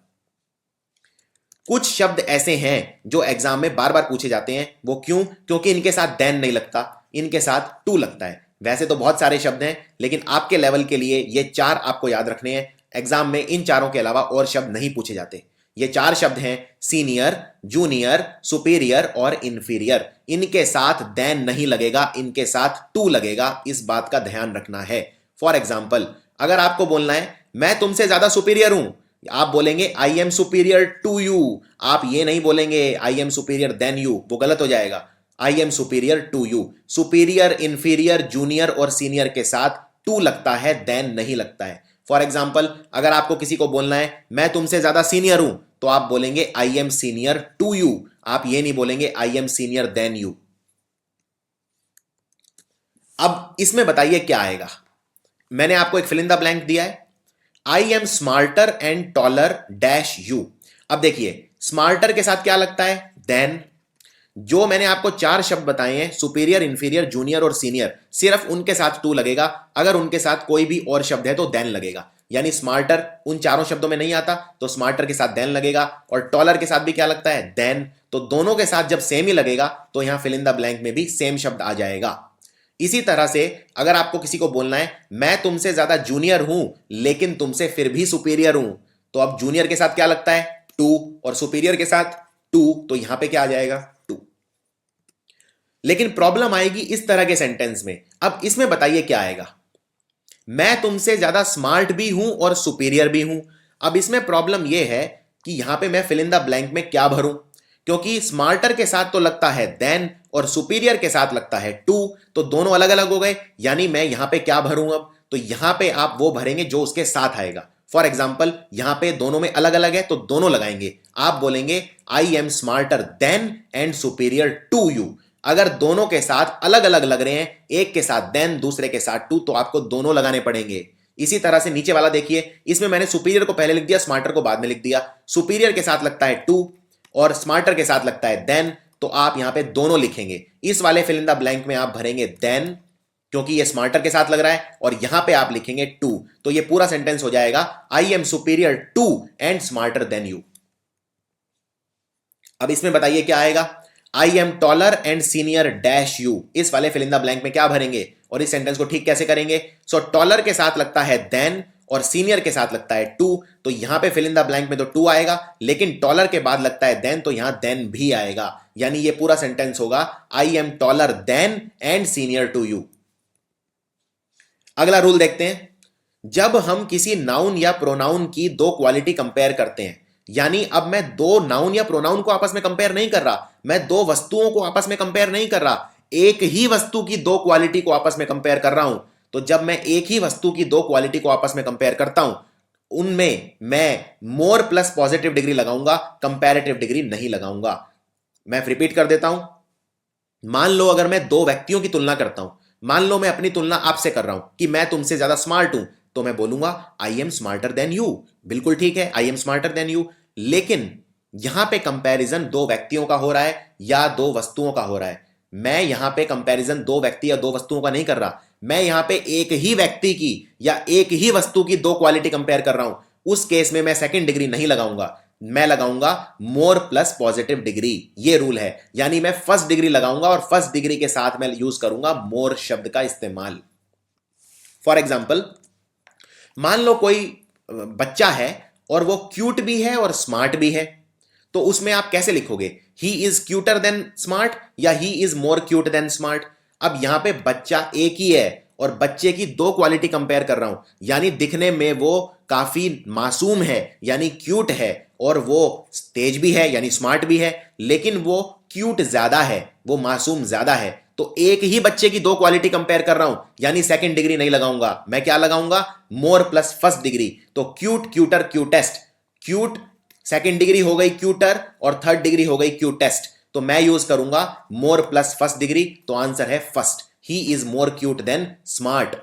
कुछ शब्द ऐसे हैं जो एग्जाम में बार बार पूछे जाते हैं, वो क्यों, क्योंकि इनके साथ देन नहीं लगता, इनके साथ टू लगता है। वैसे तो बहुत सारे शब्द हैं, लेकिन आपके लेवल के लिए ये चार आपको याद रखने हैं। एग्जाम में इन चारों के अलावा और शब्द नहीं पूछे जाते। ये चार शब्द हैं सीनियर, जूनियर, सुपीरियर और इंफीरियर। इनके साथ देन नहीं लगेगा, इनके साथ टू लगेगा, इस बात का ध्यान रखना है। फॉर एग्जाम्पल, अगर आपको बोलना है मैं तुमसे ज्यादा सुपीरियर हूं, आप बोलेंगे I am superior to you. आप ये नहीं बोलेंगे I am superior than you, वो गलत हो जाएगा। I am superior to you. Superior, inferior, junior और सीनियर के साथ टू लगता है, देन नहीं लगता है। फॉर एग्जाम्पल, अगर आपको किसी को बोलना है मैं तुमसे ज्यादा सीनियर हूं, तो आप बोलेंगे I am senior to you, आप ये नहीं बोलेंगे I am senior than you. अब इसमें बताइए क्या आएगा। मैंने आपको एक फिल इन द ब्लैंक दिया है, I am smarter and taller dash you. अब देखिए स्मार्टर के साथ क्या लगता है, देन। जो मैंने आपको चार शब्द बताए हैं, सुपीरियर, इंफीरियर, जूनियर और सीनियर, सिर्फ उनके साथ टू लगेगा। अगर उनके साथ कोई भी और शब्द है तो देन लगेगा। यानी स्मार्टर उन चारों शब्दों में नहीं आता, तो स्मार्टर के साथ देन लगेगा। और टॉलर के साथ भी क्या लगता है, देन। तो दोनों के साथ जब सेम ही लगेगा तो यहां फिल इन द ब्लैंक में भी सेम शब्द आ जाएगा। इसी तरह से अगर आपको किसी को बोलना है मैं तुमसे ज्यादा जूनियर हूं लेकिन तुमसे फिर भी सुपीरियर हूं, तो अब जूनियर के साथ क्या लगता है, टू, और सुपीरियर के साथ टू, तो यहां पे क्या आ जाएगा, टू। लेकिन प्रॉब्लम आएगी इस तरह के सेंटेंस में। अब इसमें बताइए क्या आएगा, मैं तुमसे ज्यादा स्मार्ट भी हूं और सुपीरियर भी हूं। अब इसमें प्रॉब्लम यह है कि यहां पे मैं फिल इन द ब्लैंक में क्या भरूं, क्योंकि स्मार्टर के साथ तो लगता है देन और सुपीरियर के साथ लगता है टू, तो दोनों अलग अलग हो गए। यानी मैं यहां पे क्या भरूं, अब तो यहां पे आप वो भरेंगे जो उसके साथ आएगा। फॉर एग्जाम्पल यहां पे दोनों में अलग अलग है तो दोनों लगाएंगे। आप बोलेंगे I am smarter than and superior to you. अगर दोनों के साथ अलग अलग लग रहे हैं, एक के साथ देन दूसरे के साथ टू, तो आपको दोनों लगाने पड़ेंगे। इसी तरह से नीचे वाला देखिए, इसमें मैंने सुपीरियर को पहले लिख दिया, स्मार्टर को बाद में लिख दिया। सुपीरियर के साथ लगता है टू और स्मार्टर के साथ लगता है देन, तो आप यहां पे दोनों लिखेंगे। इस वाले फिल इन द ब्लैंक में आप भरेंगे देन, क्योंकि ये स्मार्टर के साथ लग रहा है, और यहां पे आप लिखेंगे टू। तो ये पूरा सेंटेंस हो जाएगा I am superior to and smarter than you. अब इसमें बताइए क्या आएगा, I am taller and senior dash you. इस वाले फिल इन द ब्लैंक में क्या भरेंगे और इस सेंटेंस को ठीक कैसे करेंगे। सो टॉलर के साथ लगता है देन और सीनियर के साथ लगता है टू, तो यहां पे फिल इन द ब्लैंक में तो टू आएगा, लेकिन टॉलर के बाद लगता है देन, तो यहां देन भी आएगा। यानी ये पूरा सेंटेंस होगा I am taller than and senior to you. अगला रूल देखते हैं, जब हम किसी नाउन या प्रोनाउन की दो क्वालिटी कंपेयर करते हैं, यानी अब मैं दो नाउन या प्रोनाउन को आपस में कंपेयर नहीं कर रहा, मैं दो वस्तुओं को आपस में कंपेयर नहीं कर रहा, एक ही वस्तु की दो क्वालिटी को आपस में कंपेयर कर रहा हूं। तो जब मैं एक ही वस्तु की दो क्वालिटी को आपस में कंपेयर करता हूं, उनमें मैं मोर प्लस पॉजिटिव डिग्री लगाऊंगा, कंपैरेटिव डिग्री नहीं लगाऊंगा। मैं रिपीट कर देता हूं, मान लो अगर मैं दो व्यक्तियों की तुलना करता हूं, मान लो मैं अपनी तुलना आपसे कर रहा हूं कि मैं तुमसे ज्यादा स्मार्ट हूं, तो मैं बोलूंगा आई एम स्मार्टर देन यू। बिल्कुल ठीक है, I am smarter than you. लेकिन यहां पे कंपैरिजन दो व्यक्तियों का हो रहा है या दो वस्तुओं का हो रहा है। मैं यहां पे कंपैरिजन दो व्यक्ति या दो वस्तुओं का नहीं कर रहा, मैं यहां पे एक ही व्यक्ति की या एक ही वस्तु की दो क्वालिटी कंपेयर कर रहा हूं। उस केस में मैं सेकंड डिग्री नहीं लगाऊंगा, मैं लगाऊंगा मोर प्लस पॉजिटिव डिग्री। ये रूल है, यानी मैं फर्स्ट डिग्री लगाऊंगा और फर्स्ट डिग्री के साथ मैं यूज करूंगा मोर शब्द का इस्तेमाल। फॉर एग्जाम्पल मान लो कोई बच्चा है और वो क्यूट भी है और स्मार्ट भी है, तो उसमें आप कैसे लिखोगे, he is cuter than smart या he is more cute than smart. अब यहां पे बच्चा एक ही है और बच्चे की दो क्वालिटी कंपेयर कर रहा हूं, यानी दिखने में वो काफी मासूम है यानी क्यूट है, और वो तेज भी है यानी स्मार्ट भी है, लेकिन वो क्यूट ज्यादा है, वो मासूम ज्यादा है। तो एक ही बच्चे की दो क्वालिटी कंपेयर कर रहा हूं, यानी सेकंड डिग्री नहीं लगाऊंगा, मैं क्या लगाऊंगा, मोर प्लस फर्स्ट डिग्री। तो cute, cuter, cutest, cute second degree हो गई क्यूटर और थर्ड डिग्री हो गई क्यूटेस्ट, तो मैं यूज करूंगा मोर प्लस फर्स्ट डिग्री। तो आंसर है first, he is more cute than smart.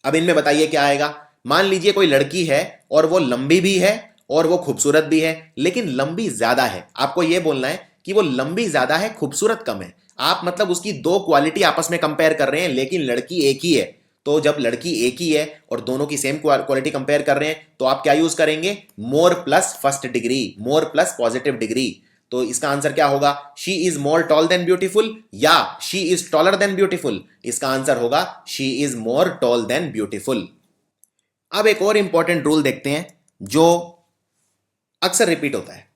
अब इनमें बताइए क्या आएगा, मान लीजिए कोई लड़की है और वो लंबी भी है और वो खूबसूरत भी है, लेकिन लंबी ज्यादा है। आपको यह बोलना है कि वो लंबी ज्यादा है, खूबसूरत कम है। आप मतलब उसकी दो क्वालिटी आपस में कंपेयर कर रहे हैं, लेकिन लड़की एक ही है। तो जब लड़की एक ही है और दोनों की सेम क्वालिटी कंपेयर कर रहे हैं, तो आप क्या यूज करेंगे, more plus first degree, more plus positive degree. तो इसका आंसर क्या होगा, she is more tall than beautiful या she is taller than beautiful. इसका आंसर होगा she is more tall than beautiful. अब एक और इंपॉर्टेंट रूल देखते हैं जो अक्सर रिपीट होता है।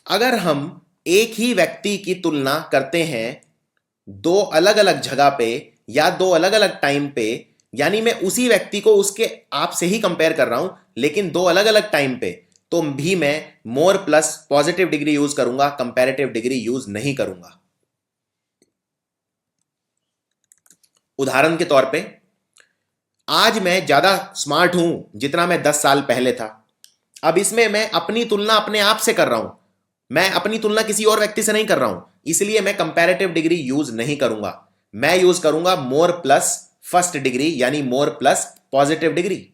अगर हम एक ही व्यक्ति की तुलना करते हैं दो अलग अलग जगह पे या दो अलग अलग टाइम पे, यानी मैं उसी व्यक्ति को उसके आप से ही कंपेयर कर रहा हूं लेकिन दो अलग अलग टाइम पे, तो भी मैं मोर प्लस पॉजिटिव डिग्री यूज करूंगा, कंपैरेटिव डिग्री यूज नहीं करूंगा। उदाहरण के तौर पे आज मैं ज्यादा स्मार्ट हूं जितना मैं 10 साल पहले था। अब इसमें मैं अपनी तुलना अपने आप से कर रहा हूं, मैं अपनी तुलना किसी और व्यक्ति से नहीं कर रहा हूं, इसलिए मैं कंपैरेटिव डिग्री यूज नहीं करूंगा। मैं यूज करूंगा मोर प्लस फर्स्ट डिग्री यानी मोर प्लस पॉजिटिव डिग्री।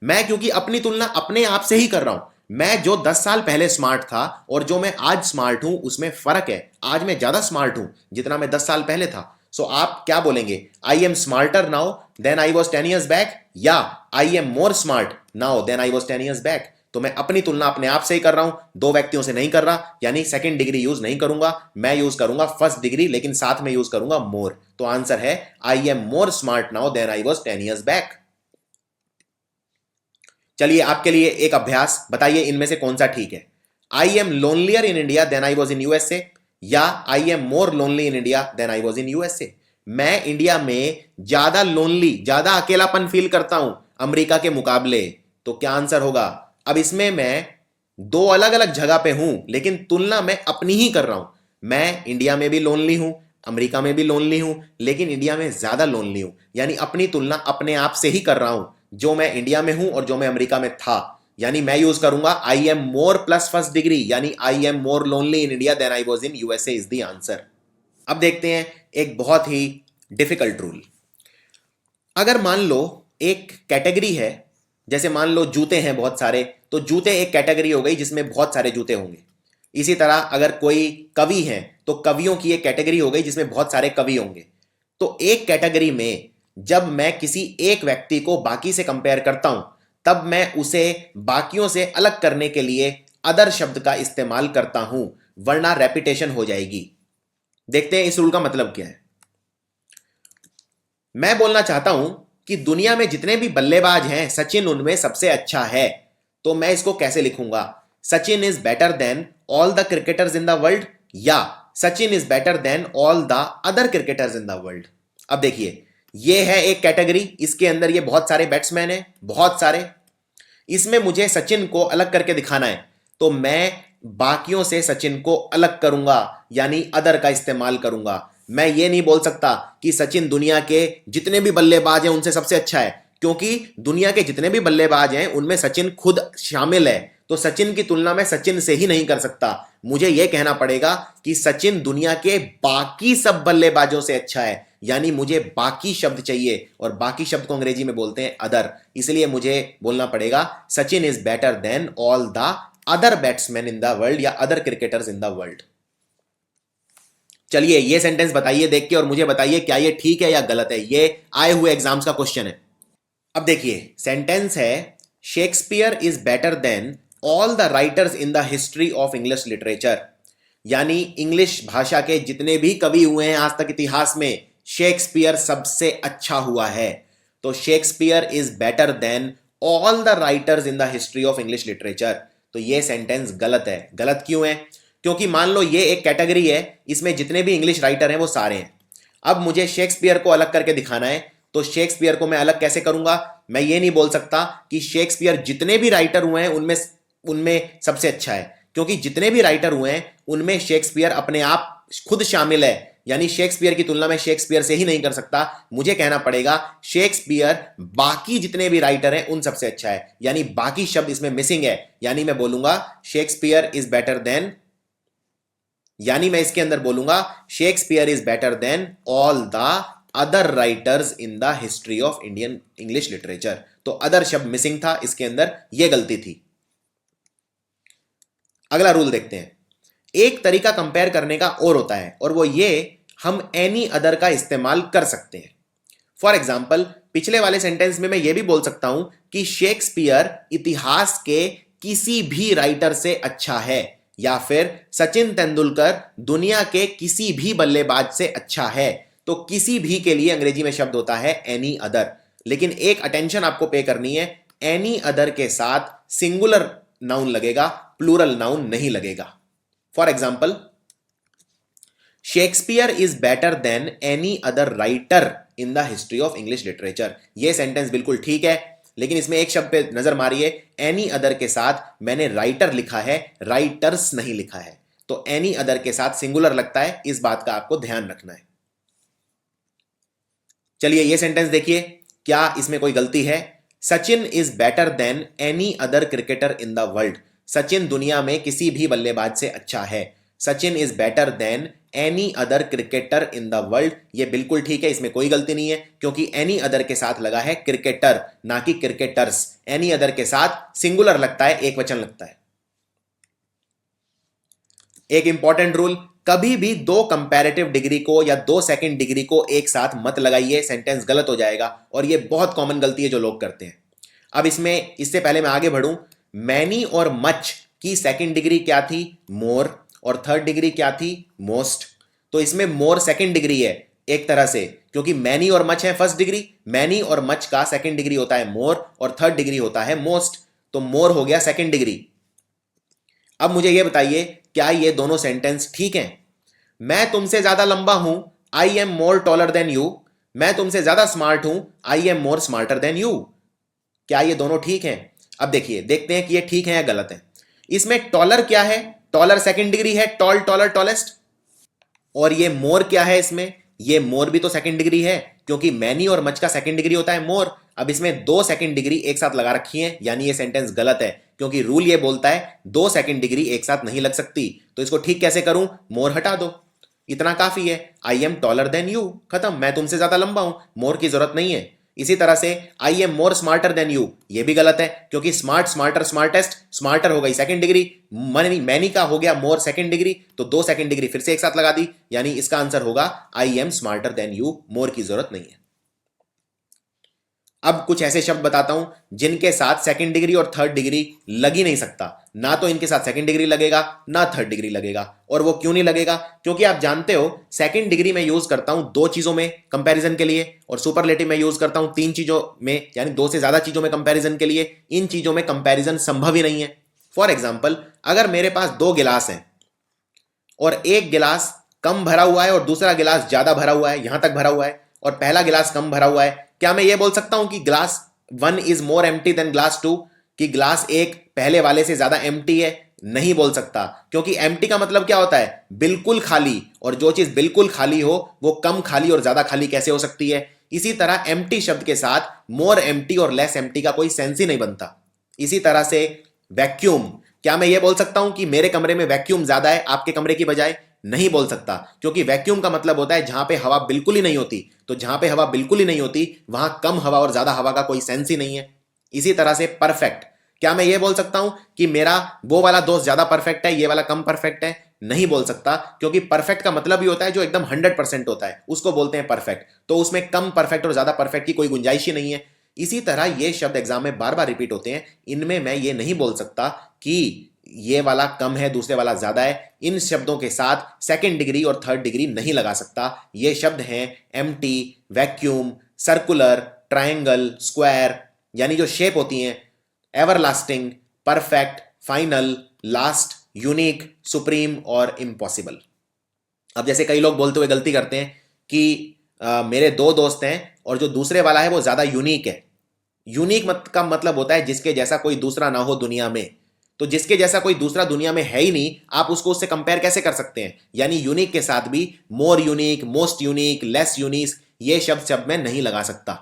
मैं क्योंकि अपनी तुलना अपने आप से ही कर रहा हूं, मैं जो 10 साल पहले स्मार्ट था और जो मैं आज स्मार्ट हूं उसमें फर्क है। आज मैं ज्यादा स्मार्ट हूं जितना मैं 10 साल पहले था। सो आप क्या बोलेंगे, I am smarter now than I was 10 years back, या I am more smart now than I was 10 years back. तो मैं अपनी तुलना अपने आप से ही कर रहा हूं, दो व्यक्तियों से नहीं कर रहा, यानी सेकंड डिग्री यूज नहीं करूंगा, मैं यूज करूंगा फर्स्ट डिग्री, लेकिन साथ में यूज करूंगा मोर। तो आंसर है I am more smart now than I was 10 years back. चलिए आपके लिए एक अभ्यास, बताइए इनमें से कौन सा ठीक है। I am lonelier in India than I was in USA, या I am more lonely in India than I was in USA, मैं इंडिया में ज्यादा लोनली, ज्यादा अकेलापन फील करता हूं अमेरिका के मुकाबले। तो क्या आंसर होगा? अब इसमें मैं दो अलग अलग जगह पे हूं, लेकिन तुलना मैं अपनी ही कर रहा हूं। मैं इंडिया में भी लोनली हूं, अमेरिका में भी लोनली हूं, लेकिन इंडिया में ज्यादा लोनली हूं, यानी अपनी तुलना अपने आप से ही कर रहा हूं, जो मैं इंडिया में हूं और जो मैं अमेरिका में था। यानी मैं यूज करूंगा I am more plus first degree, यानी I am more lonely in India than I was in USA is the answer. अब देखते हैं एक बहुत ही डिफिकल्ट रूल। अगर मान लो एक कैटेगरी है, जैसे मान लो जूते हैं बहुत सारे, तो जूते एक कैटेगरी हो गई जिसमें बहुत सारे जूते होंगे। इसी तरह अगर कोई कवि है तो कवियों की एक कैटेगरी हो गई जिसमें बहुत सारे कवि होंगे। तो एक कैटेगरी में जब मैं किसी एक व्यक्ति को बाकी से कंपेयर करता हूं, तब मैं उसे बाकियों से अलग करने के लिए अदर शब्द का इस्तेमाल करता हूं, वरना रेपिटेशन हो जाएगी। देखते हैं इस रूल का मतलब क्या है। मैं बोलना चाहता हूं कि दुनिया में जितने भी बल्लेबाज हैं सचिन उनमें सबसे अच्छा है, तो मैं इसको कैसे लिखूंगा? Sachin is better than all the cricketers in the world, या Sachin is better than all the other cricketers in the world. अब देखिए, ये है एक कैटेगरी, इसके अंदर ये बहुत सारे बैट्समैन हैं, बहुत सारे। इसमें मुझे सचिन को अलग करके दिखाना है, तो मैं बाकियों से सचिन को अलग करूंगा, यानी अदर का इस्तेमाल करूंगा। मैं ये नहीं बोल सकता कि सचिन दुनिया के जितने भी बल्लेबाज हैं उनसे सबसे अच्छा है, क्योंकि दुनिया के जितने भी बल्लेबाज हैं उनमें सचिन खुद शामिल है, तो सचिन की तुलना मैं सचिन से ही नहीं कर सकता। मुझे यह कहना पड़ेगा कि सचिन दुनिया के बाकी सब बल्लेबाजों से अच्छा है, यानी मुझे बाकी शब्द चाहिए, और बाकी शब्द को अंग्रेजी में बोलते हैं अदर। इसलिए मुझे बोलना पड़ेगा Sachin is better than all the other batsman in the world, या other cricketers in the world. चलिए ये सेंटेंस बताइए देख के, और मुझे बताइए क्या ये ठीक है या गलत है। ये आए हुए एग्जाम्स का क्वेश्चन है। अब देखिए सेंटेंस है, Shakespeare is better than all the writers in the history of English literature, यानी इंग्लिश भाषा के जितने भी कवि हुए हैं आज तक इतिहास में, शेक्सपियर सबसे अच्छा हुआ है। तो Shakespeare is better than all the writers in the history of English literature. तो ये सेंटेंस गलत है। गलत क्यों है? क्योंकि मान लो ये एक कैटेगरी है, इसमें जितने भी इंग्लिश राइटर हैं वो सारे हैं। अब मुझे शेक्सपियर को अलग करके दिखाना है, तो शेक्सपियर को मैं अलग कैसे करूंगा? मैं ये नहीं बोल सकता कि शेक्सपियर जितने भी राइटर हुए हैं उनमें उनमें सबसे अच्छा है, क्योंकि जितने भी राइटर हुए हैं उनमें शेक्सपियर अपने आप खुद शामिल है, यानी शेक्सपियर की तुलना में शेक्सपियर से ही नहीं कर सकता। मुझे कहना पड़ेगा शेक्सपियर बाकी जितने भी राइटर हैं उन सबसे अच्छा है, यानी बाकी शब्द इसमें मिसिंग है। यानी मैं बोलूंगा शेक्सपियर इज बेटर देन, यानी मैं इसके अंदर बोलूंगा Shakespeare is better than all the other writers in the history of Indian English literature. तो अदर शब्द मिसिंग था इसके अंदर, यह गलती थी। अगला रूल देखते हैं। एक तरीका कंपेयर करने का और होता है, और वो ये, हम एनी अदर का इस्तेमाल कर सकते हैं। फॉर एग्जाम्पल, पिछले वाले सेंटेंस में मैं ये भी बोल सकता हूं कि शेक्सपियर इतिहास के किसी भी राइटर से अच्छा है, या फिर सचिन तेंदुलकर दुनिया के किसी भी बल्लेबाज से अच्छा है। तो किसी भी के लिए अंग्रेजी में शब्द होता है एनी अदर, लेकिन एक अटेंशन आपको पे करनी है, एनी अदर के साथ सिंगुलर नाउन लगेगा, प्लूरल नाउन नहीं लगेगा। For example, Shakespeare is better then any other writer in the history of English literature. यह सेंटेंस बिल्कुल ठीक है, लेकिन इसमें एक शब्द पे नजर मारिए, एनी अदर के साथ मैंने राइटर लिखा है, राइटर्स नहीं लिखा है। तो एनी अदर के साथ सिंगुलर लगता है, इस बात का आपको ध्यान रखना है। चलिए यह सेंटेंस देखिए, क्या इसमें कोई गलती है? Sachin is better then any other cricketer in the world. Sachin दुनिया में किसी भी बल्लेबाज से अच्छा है। Sachin is better then any other cricketer in the world, ये बिल्कुल ठीक है, इसमें कोई गलती नहीं है, क्योंकि एनी अदर के साथ लगा है क्रिकेटर, ना कि क्रिकेटर्स। एनी अदर के साथ सिंगुलर लगता है, एक वचन लगता है। एक इंपॉर्टेंट रूल, कभी भी दो कंपैरेटिव डिग्री को या दो सेकंड डिग्री को एक साथ मत लगाइए, सेंटेंस गलत हो जाएगा, और ये बहुत कॉमन गलती है जो लोग करते हैं। अब इससे पहले मैं आगे बढ़ूं, मैनी और मच की सेकंड डिग्री क्या थी? मोर, और थर्ड डिग्री क्या थी? मोस्ट। तो इसमें मोर सेकंड डिग्री है एक तरह से, क्योंकि मैनी और मच है फर्स्ट डिग्री, मैनी और मच का सेकंड डिग्री होता है मोर, और थर्ड डिग्री होता है मोस्ट। तो मोर हो गया सेकंड डिग्री। अब मुझे यह बताइए, क्या ये दोनों सेंटेंस ठीक हैं? मैं तुमसे ज्यादा लंबा हूं, आई am more taller than you. मैं तुमसे ज्यादा स्मार्ट हूं, आई am more smarter than you. क्या ये दोनों ठीक हैं? अब देखिए, देखते हैं कि ये ठीक है या गलत है। इसमें टॉलर क्या है? टॉलर सेकंड डिग्री है, टॉल, टॉलर, टॉलेस्ट। और ये मोर क्या है? इसमें ये मोर भी तो सेकंड डिग्री है, क्योंकि मैनी और मच का सेकंड डिग्री होता है मोर। अब इसमें दो सेकंड डिग्री एक साथ लगा रखी है, यानी ये सेंटेंस गलत है, क्योंकि रूल ये बोलता है दो सेकंड डिग्री एक साथ नहीं लग सकती। तो इसको ठीक कैसे करूं? मोर हटा दो, इतना काफी है। I am taller then you, खत्म, मैं तुमसे ज्यादा लंबा हूं, मोर की जरूरत नहीं है। इसी तरह से आई am more smarter than you, ये भी गलत है, क्योंकि स्मार्ट, स्मार्टर, स्मार्टेस्ट, स्मार्टर हो गई सेकंड डिग्री, मैनी का हो गया मोर सेकंड डिग्री, तो दो सेकंड डिग्री फिर से एक साथ लगा दी, यानी इसका आंसर होगा I am smarter than you, more की जरूरत नहीं है। अब कुछ ऐसे शब्द बताता हूं जिनके साथ सेकंड डिग्री और थर्ड डिग्री लग ही नहीं सकता। ना तो इनके साथ सेकंड डिग्री लगेगा, ना थर्ड डिग्री लगेगा। और वो क्यों नहीं लगेगा? क्योंकि आप जानते हो सेकंड डिग्री में यूज करता हूं दो चीजों में कंपैरिजन के लिए, और सुपरलेटिव में यूज करता हूं तीन चीजों में, यानी दो से ज्यादा चीजों में कंपैरिजन के लिए। इन चीजों में कंपैरिजन संभव ही नहीं है। फॉर एग्जाम्पल, अगर मेरे पास दो गिलास हैं और एक गिलास कम भरा हुआ है और दूसरा गिलास ज्यादा भरा हुआ है, यहां तक भरा हुआ है, और पहला गिलास कम भरा हुआ है, क्या मैं ये बोल सकता हूं कि glass one is more empty than glass two, कि ग्लास एक पहले वाले से ज्यादा एम्प्टी है? नहीं बोल सकता, क्योंकि एम्प्टी का मतलब क्या होता है? बिल्कुल खाली, और जो चीज बिल्कुल खाली हो वो कम खाली और ज्यादा खाली कैसे हो सकती है? इसी तरह एम्प्टी शब्द के साथ मोर एम्प्टी और लेस एम्प्टी का कोई सेंस ही नहीं बनता। इसी तरह से वैक्यूम, क्या मैं ये बोल सकता हूं कि मेरे कमरे में वैक्यूम ज्यादा है आपके कमरे की बजाय? नहीं बोल सकता, क्योंकि वैक्यूम का मतलब होता है जहां पे हवा बिल्कुल ही नहीं होती। तो जहां पे हवा बिल्कुल ही नहीं होती वहां कम हवा और ज्यादा हवा का कोई सेंस ही नहीं है। इसी तरह से परफेक्ट, क्या मैं ये बोल सकता हूं कि मेरा वो वाला दोस्त ज्यादा परफेक्ट है, ये वाला कम परफेक्ट है? नहीं बोल सकता, क्योंकि परफेक्ट का मतलब ही होता है जो एकदम 100% होता है, उसको बोलते हैं परफेक्ट। तो उसमें कम परफेक्ट और ज्यादा परफेक्ट की कोई गुंजाइश ही नहीं है। इसी तरह ये शब्द एग्जाम में बार बार रिपीट होते हैं, इनमें मैं ये नहीं बोल सकता कि ये वाला कम है दूसरे वाला ज्यादा है। इन शब्दों के साथ सेकंड डिग्री और थर्ड डिग्री नहीं लगा सकता। ये शब्द हैं empty, vacuum, circular, triangle, square, यानी जो शेप होती हैं, everlasting, perfect, final, last, unique, supreme और इम्पॉसिबल। अब जैसे कई लोग बोलते हुए गलती करते हैं कि मेरे दो दोस्त हैं और जो दूसरे वाला है वो ज्यादा यूनिक है। यूनिक का मतलब होता है जिसके जैसा कोई दूसरा ना हो दुनिया में। तो जिसके जैसा कोई दूसरा दुनिया में है ही नहीं, आप उसको उससे कंपेयर कैसे कर सकते हैं? यानी यूनिक के साथ भी मोर unique, most unique, less unique, ये शब्द मैं नहीं लगा सकता।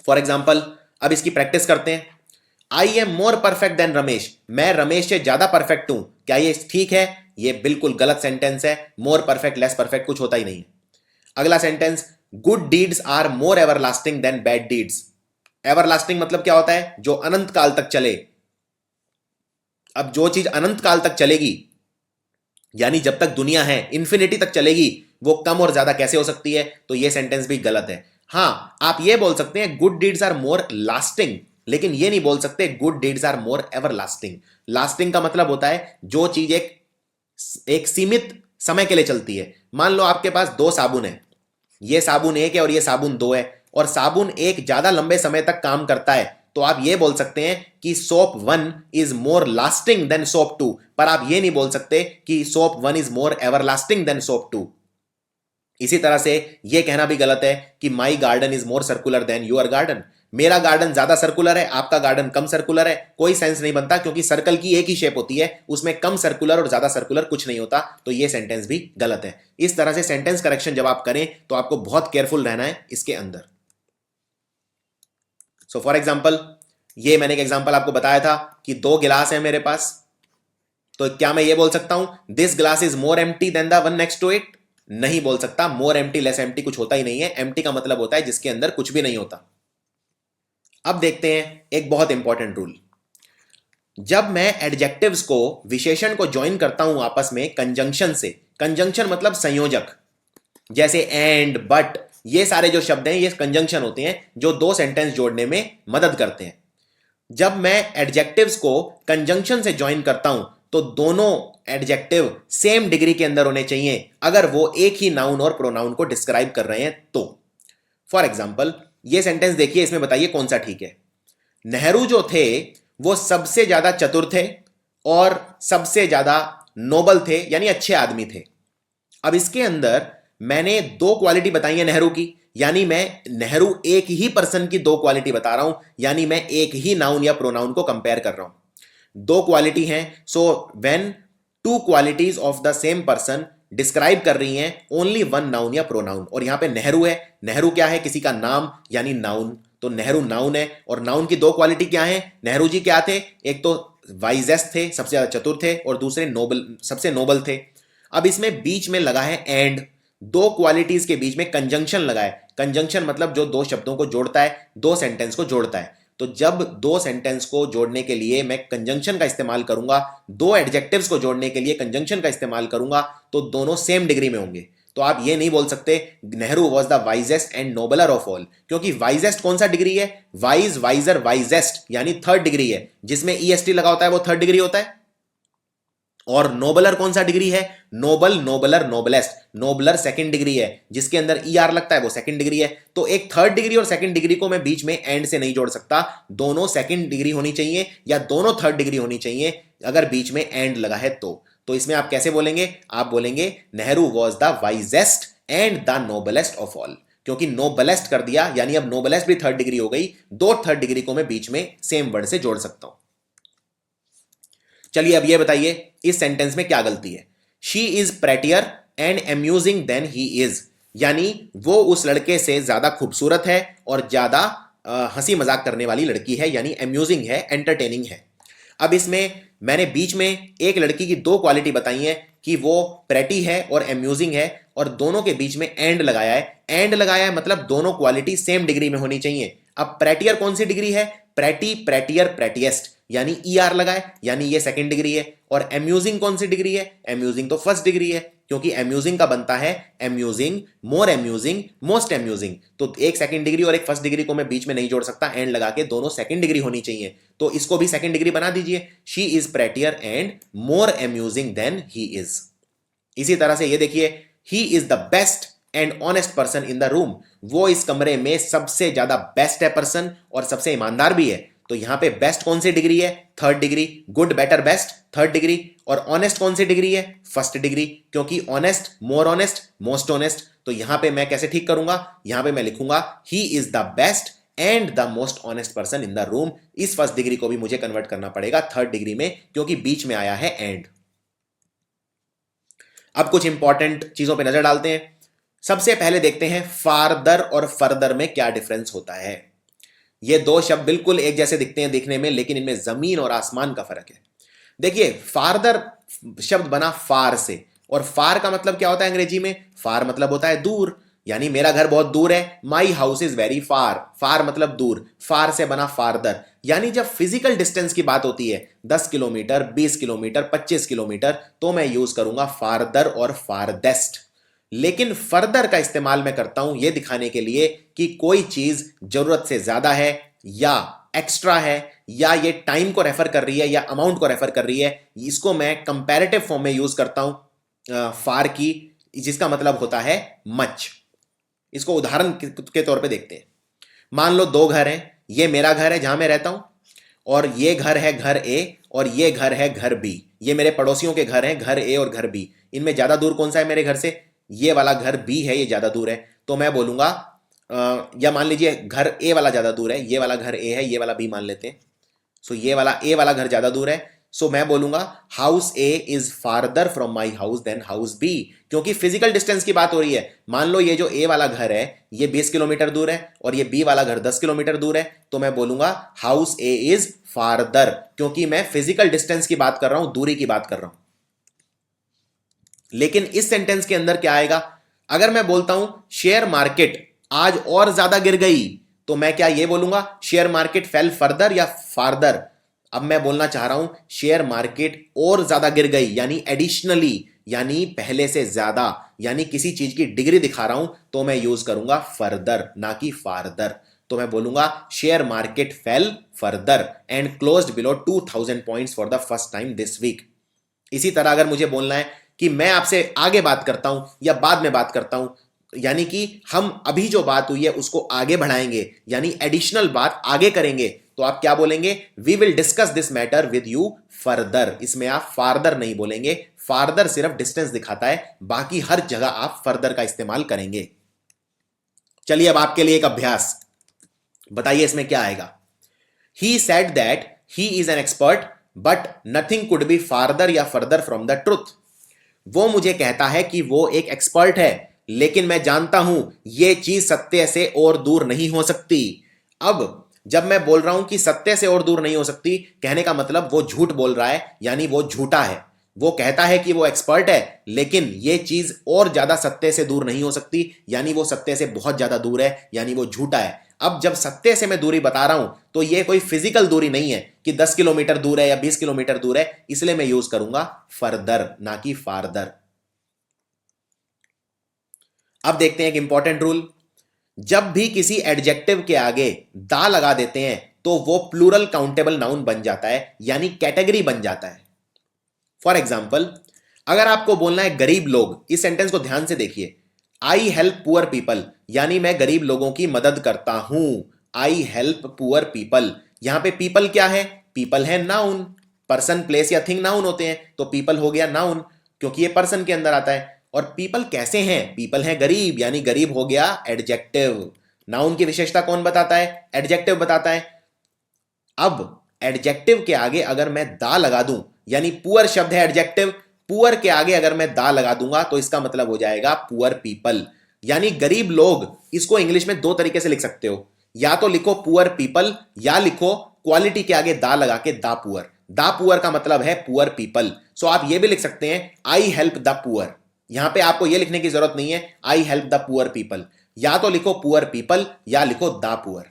फॉर एग्जाम्पल, अब इसकी प्रैक्टिस करते हैं। I am more perfect than Ramesh, मैं रमेश से ज्यादा परफेक्ट हूं। क्या ये ठीक है? ये बिल्कुल गलत सेंटेंस है। मोर परफेक्ट, लेस परफेक्ट कुछ होता ही नहीं है। अगला sentence, good deeds are more everlasting than bad deeds. Everlasting मतलब क्या होता है? जो अनंत काल तक चले। अब जो चीज अनंत काल तक चलेगी, यानी जब तक दुनिया है इंफिनिटी तक चलेगी, वो कम और ज्यादा कैसे हो सकती है? तो ये सेंटेंस भी गलत है। हां, आप ये बोल सकते हैं good deeds are more lasting, लेकिन ये नहीं बोल सकते good deeds are more everlasting. Lasting का मतलब होता है जो चीज एक सीमित समय के लिए चलती है। मान लो आपके पास दो साबुन है, ये साबुन एक है और ये साबुन दो है, और साबुन एक ज्यादा लंबे समय तक काम करता है, तो आप ये बोल सकते हैं कि soap one is more lasting than soap two. पर आप ये नहीं बोल सकते कि soap one is more everlasting than soap two. इसी तरह से यह कहना भी गलत है कि my garden is more circular than your garden. मेरा गार्डन ज्यादा सर्कुलर है, आपका गार्डन कम सर्कुलर है। कोई सेंस नहीं बनता, क्योंकि सर्कल की एक ही शेप होती है, उसमें कम सर्कुलर और ज्यादा सर्कुलर कुछ नहीं होता। तो यह सेंटेंस भी गलत है। इस तरह से सेंटेंस करेक्शन जब आप करें तो आपको बहुत केयरफुल रहना है इसके अंदर। सो फॉर एग्जाम्पल, ये मैंने एक एग्जाम्पल आपको बताया था कि दो गिलास है मेरे पास, तो क्या मैं ये बोल सकता हूं this glass is more empty than the one next to it? नहीं बोल सकता। मोर एम्प्टी, लेस एम्प्टी कुछ होता ही नहीं है। एम्प्टी का मतलब होता है जिसके अंदर कुछ भी नहीं होता। अब देखते हैं एक बहुत इंपॉर्टेंट रूल। जब मैं एडजेक्टिव्स को, विशेषण को ज्वाइन करता हूं आपस में कंजंक्शन से, कंजंक्शन मतलब संयोजक, जैसे एंड, बट, ये सारे जो शब्द हैं ये कंजंक्शन होते हैं जो दो सेंटेंस जोड़ने में मदद करते हैं। जब मैं एडजेक्टिव्स को कंजंक्शन से ज्वाइन करता हूं तो दोनों एडजेक्टिव सेम डिग्री के अंदर होने चाहिए, अगर वो एक ही नाउन और प्रोनाउन को डिस्क्राइब कर रहे हैं तो। फॉर एग्जाम्पल, ये सेंटेंस देखिए, इसमें बताइए कौन सा ठीक है। नेहरू जो थे वो सबसे ज्यादा चतुर थे और सबसे ज्यादा नोबल थे यानी अच्छे आदमी थे। अब इसके अंदर मैंने दो क्वालिटी बताई है नेहरू की, यानी मैं नेहरू एक ही पर्सन की दो क्वालिटी बता रहा हूं, यानी मैं एक ही नाउन या प्रोनाउन को कंपेयर कर रहा हूं। दो क्वालिटी हैं, so when two qualities of the same person describe कर रही हैं ओनली वन नाउन या प्रोनाउन। और यहां पे नेहरू है, नेहरू क्या है, किसी का नाम यानी नाउन, तो नेहरू नाउन है। और नाउन की दो क्वालिटी क्या है, नेहरू जी क्या थे, एक तो वाइजेस्ट थे, सबसे ज्यादा चतुर थे, और दूसरे नोबल, सबसे नोबल थे। अब इसमें बीच में लगा है एंड, दो क्वालिटीज के बीच में कंजंक्शन लगा है। कंजंक्शन मतलब जो दो शब्दों को जोड़ता है, दो सेंटेंस को जोड़ता है। तो जब दो सेंटेंस को जोड़ने के लिए मैं कंजंक्शन का इस्तेमाल करूंगा, दो एडजेक्टिव्स को जोड़ने के लिए कंजंक्शन का इस्तेमाल करूंगा, तो दोनों सेम डिग्री में होंगे। तो आप ये नहीं बोल सकते Nehru was the wisest and नोबलर of all, क्योंकि वाइजेस्ट कौन सा डिग्री है, वाइज, वाइजर, वाइजेस्ट यानी थर्ड डिग्री है, जिसमें ईएसटी लगा होता है वो थर्ड डिग्री होता है। और नोबलर कौन सा डिग्री है, noble, nobler, noblest, nobler second degree है, जिसके अंदर ईआर लगता है वो सेकंड डिग्री है। तो एक थर्ड डिग्री और सेकंड डिग्री को मैं बीच में एंड से नहीं जोड़ सकता, दोनों सेकंड डिग्री होनी चाहिए या दोनों थर्ड डिग्री होनी चाहिए अगर बीच में एंड लगा है तो इसमें आप कैसे बोलेंगे, आप बोलेंगे Nehru was the wisest and the noblest of all, क्योंकि नोबलेस्ट कर दिया यानी अब नोबलेस्ट भी थर्ड डिग्री हो गई, दो थर्ड डिग्री को मैं बीच में सेम वर्ड से जोड़ सकता हूं। चलिए अब ये बताइए इस सेंटेंस में क्या गलती है। She is prettier and amusing than he is, यानी वो उस लड़के से ज्यादा खूबसूरत है और ज्यादा हंसी मजाक करने वाली लड़की है, यानी अम्यूजिंग है, एंटरटेनिंग है। अब इसमें मैंने बीच में एक लड़की की दो क्वालिटी बताई है कि वो प्रेटी है और अम्यूजिंग है, और दोनों के बीच में एंड लगाया है। एंड लगाया है मतलब दोनों क्वालिटी सेम डिग्री में होनी चाहिए। अब प्रेटियर कौन सी डिग्री है, प्रेटी, प्रेटियर, प्रेटिएस्ट, यानी ईआर लगाए, यानी ये सेकंड डिग्री है। और अम्यूजिंग कौन सी डिग्री है, अम्यूजिंग तो फर्स्ट डिग्री है, क्योंकि अम्यूजिंग का बनता है अम्यूजिंग, मोर अम्यूजिंग, मोस्ट अम्यूजिंग। तो एक सेकंड डिग्री और एक फर्स्ट डिग्री को मैं बीच में नहीं जोड़ सकता, एंड लगा के दोनों सेकंड डिग्री होनी चाहिए। तो इसको भी सेकंड डिग्री बना दीजिए, she is prettier and more amusing than he is. इसी तरह से ये देखिए, he is the best and honest person in the room, वो इस कमरे में सबसे ज्यादा बेस्ट है पर्सन और सबसे ईमानदार भी है। तो यहां पे बेस्ट कौन सी डिग्री है, third degree, good, better, best third degree, और ऑनेस्ट कौन सी डिग्री है, फर्स्ट डिग्री, क्योंकि honest, more honest, most honest. तो यहां पे मैं कैसे ठीक करूंगा, यहां पे मैं लिखूंगा ही is the best and the most honest person in the room. इस फर्स्ट डिग्री को भी मुझे कन्वर्ट करना पड़ेगा थर्ड डिग्री में, क्योंकि बीच में आया है एंड। अब कुछ इंपॉर्टेंट चीजों पे नजर डालते हैं। सबसे पहले देखते हैं फारदर और फर्दर में क्या डिफरेंस होता है। ये दो शब्द बिल्कुल एक जैसे दिखते हैं दिखने में, लेकिन इनमें जमीन और आसमान का फर्क है। देखिए, फारदर शब्द बना फार से, और फार का मतलब क्या होता है अंग्रेजी में, फार मतलब होता है दूर, यानी मेरा घर बहुत दूर है, my house is very far, far मतलब दूर, फार से बना फारदर। यानी जब फिजिकल डिस्टेंस की बात होती है 10 किलोमीटर, 20 किलोमीटर, 25 किलोमीटर, तो मैं यूज करूंगा फारदर और फारदेस्ट। लेकिन फर्दर का इस्तेमाल मैं करता हूं यह दिखाने के लिए कि कोई चीज जरूरत से ज्यादा है या एक्स्ट्रा है, या ये टाइम को रेफर कर रही है या अमाउंट को रेफर कर रही है। इसको मैं कंपैरेटिव फॉर्म में यूज करता हूं फार की, जिसका मतलब होता है मच। इसको उदाहरण के तौर पे देखते हैं। मान लो दो घर हैं, ये मेरा घर है जहां मैं रहता हूं, और ये घर है घर ए, और ये घर है घर बी। ये मेरे पड़ोसियों के घर हैं, घर ए और घर बी। इनमें ज्यादा दूर कौन सा है मेरे घर से, ये वाला घर बी है, ये ज्यादा दूर है। तो मैं बोलूंगा या मान लीजिए घर ए वाला ज्यादा दूर है, ये वाला घर ए है, ये वाला बी मान लेते हैं। सो ये वाला ए वाला घर ज्यादा दूर है, सो मैं बोलूंगा house A is farther from my house than house B, क्योंकि फिजिकल डिस्टेंस की बात हो रही है। मान लो ये जो ए वाला घर है ये 20 किलोमीटर दूर है और ये बी वाला घर 10 किलोमीटर दूर है, तो मैं बोलूंगा हाउस ए इज फारदर, क्योंकि मैं फिजिकल डिस्टेंस की बात कर रहा हूं, दूरी की बात कर रहा हूं। लेकिन इस सेंटेंस के अंदर क्या आएगा, अगर मैं बोलता हूं शेयर मार्केट आज और ज्यादा गिर गई, तो मैं क्या ये बोलूंगा शेयर मार्केट फेल फर्दर या फारदर। अब मैं बोलना चाह रहा हूं शेयर मार्केट और ज्यादा गिर गई, यानी एडिशनली, यानी पहले से ज्यादा, यानी किसी चीज की डिग्री दिखा रहा हूं, तो मैं यूज करूंगा फर्दर ना कि फारदर। तो मैं बोलूंगा share market fell further and closed below 2000 points for the first time this week. इसी तरह अगर मुझे बोलना है कि मैं आपसे आगे बात करता हूं या बाद में बात करता हूं, यानी कि हम अभी जो बात हुई है उसको आगे बढ़ाएंगे, यानी एडिशनल बात आगे करेंगे, तो आप क्या बोलेंगे, we will discuss this matter with you further. इसमें आप फारदर नहीं बोलेंगे, फार्दर सिर्फ डिस्टेंस दिखाता है, बाकी हर जगह आप फर्दर का इस्तेमाल करेंगे। चलिए अब आपके लिए एक अभ्यास, बताइए इसमें क्या आएगा। He said that he is an expert but nothing could be farther या फर्दर फ्रॉम द ट्रुथ। वो मुझे कहता है कि वो एक एक्सपर्ट है, लेकिन मैं जानता हूं ये चीज सत्य से और दूर नहीं हो सकती। अब जब मैं बोल रहा हूं कि सत्य से और दूर नहीं हो सकती, कहने का मतलब वो झूठ बोल रहा है, यानी वो झूठा है। वो कहता है कि वो एक्सपर्ट है, लेकिन ये चीज और ज्यादा सत्य से दूर नहीं हो सकती, यानी वो सत्य से बहुत ज्यादा दूर है, यानी वो झूठा है। अब जब सत्य से मैं दूरी बता रहा हूं तो ये कोई फिजिकल दूरी नहीं है कि 10 किलोमीटर दूर है या 20 किलोमीटर दूर है, इसलिए मैं यूज करूंगा फर्दर, ना कि फार्दर। अब देखते हैं एक इंपॉर्टेंट रूल। जब भी किसी एडजेक्टिव के आगे दा लगा देते हैं तो वो प्लूरल काउंटेबल नाउन बन जाता है, यानी कैटेगरी बन जाता है। फॉर एग्जाम्पल, अगर आपको बोलना है गरीब लोग, इस सेंटेंस को ध्यान से देखिए। आई हेल्प पुअर पीपल, यानी मैं गरीब लोगों की मदद करता हूं। आई हेल्प पुअर पीपल, यहां पे पीपल क्या है? पीपल है नाउन। पर्सन, प्लेस या थिंग नाउन होते हैं, तो पीपल हो गया नाउन, क्योंकि ये पर्सन के अंदर आता है। और पीपल कैसे हैं? पीपल है गरीब, यानी गरीब हो गया एडजेक्टिव। नाउन की विशेषता कौन बताता है? एडजेक्टिव बताता है। अब एडजेक्टिव के आगे अगर मैं दा लगा दूं, यानी पुअर शब्द है एडजेक्टिव, पुअर के आगे अगर मैं दा लगा दूंगा तो इसका मतलब हो जाएगा पुअर पीपल, यानी गरीब लोग। इसको इंग्लिश में दो तरीके से लिख सकते हो, या तो लिखो पुअर पीपल, या लिखो क्वालिटी के आगे दा लगा के दा पुअर। दा पुअर का मतलब है पुअर पीपल। सो आप ये भी लिख सकते हैं आई हेल्प द पुअर। यहां पे आपको ये लिखने की जरूरत नहीं है I help the poor people, या तो लिखो पुअर पीपल या लिखो दा पुअर।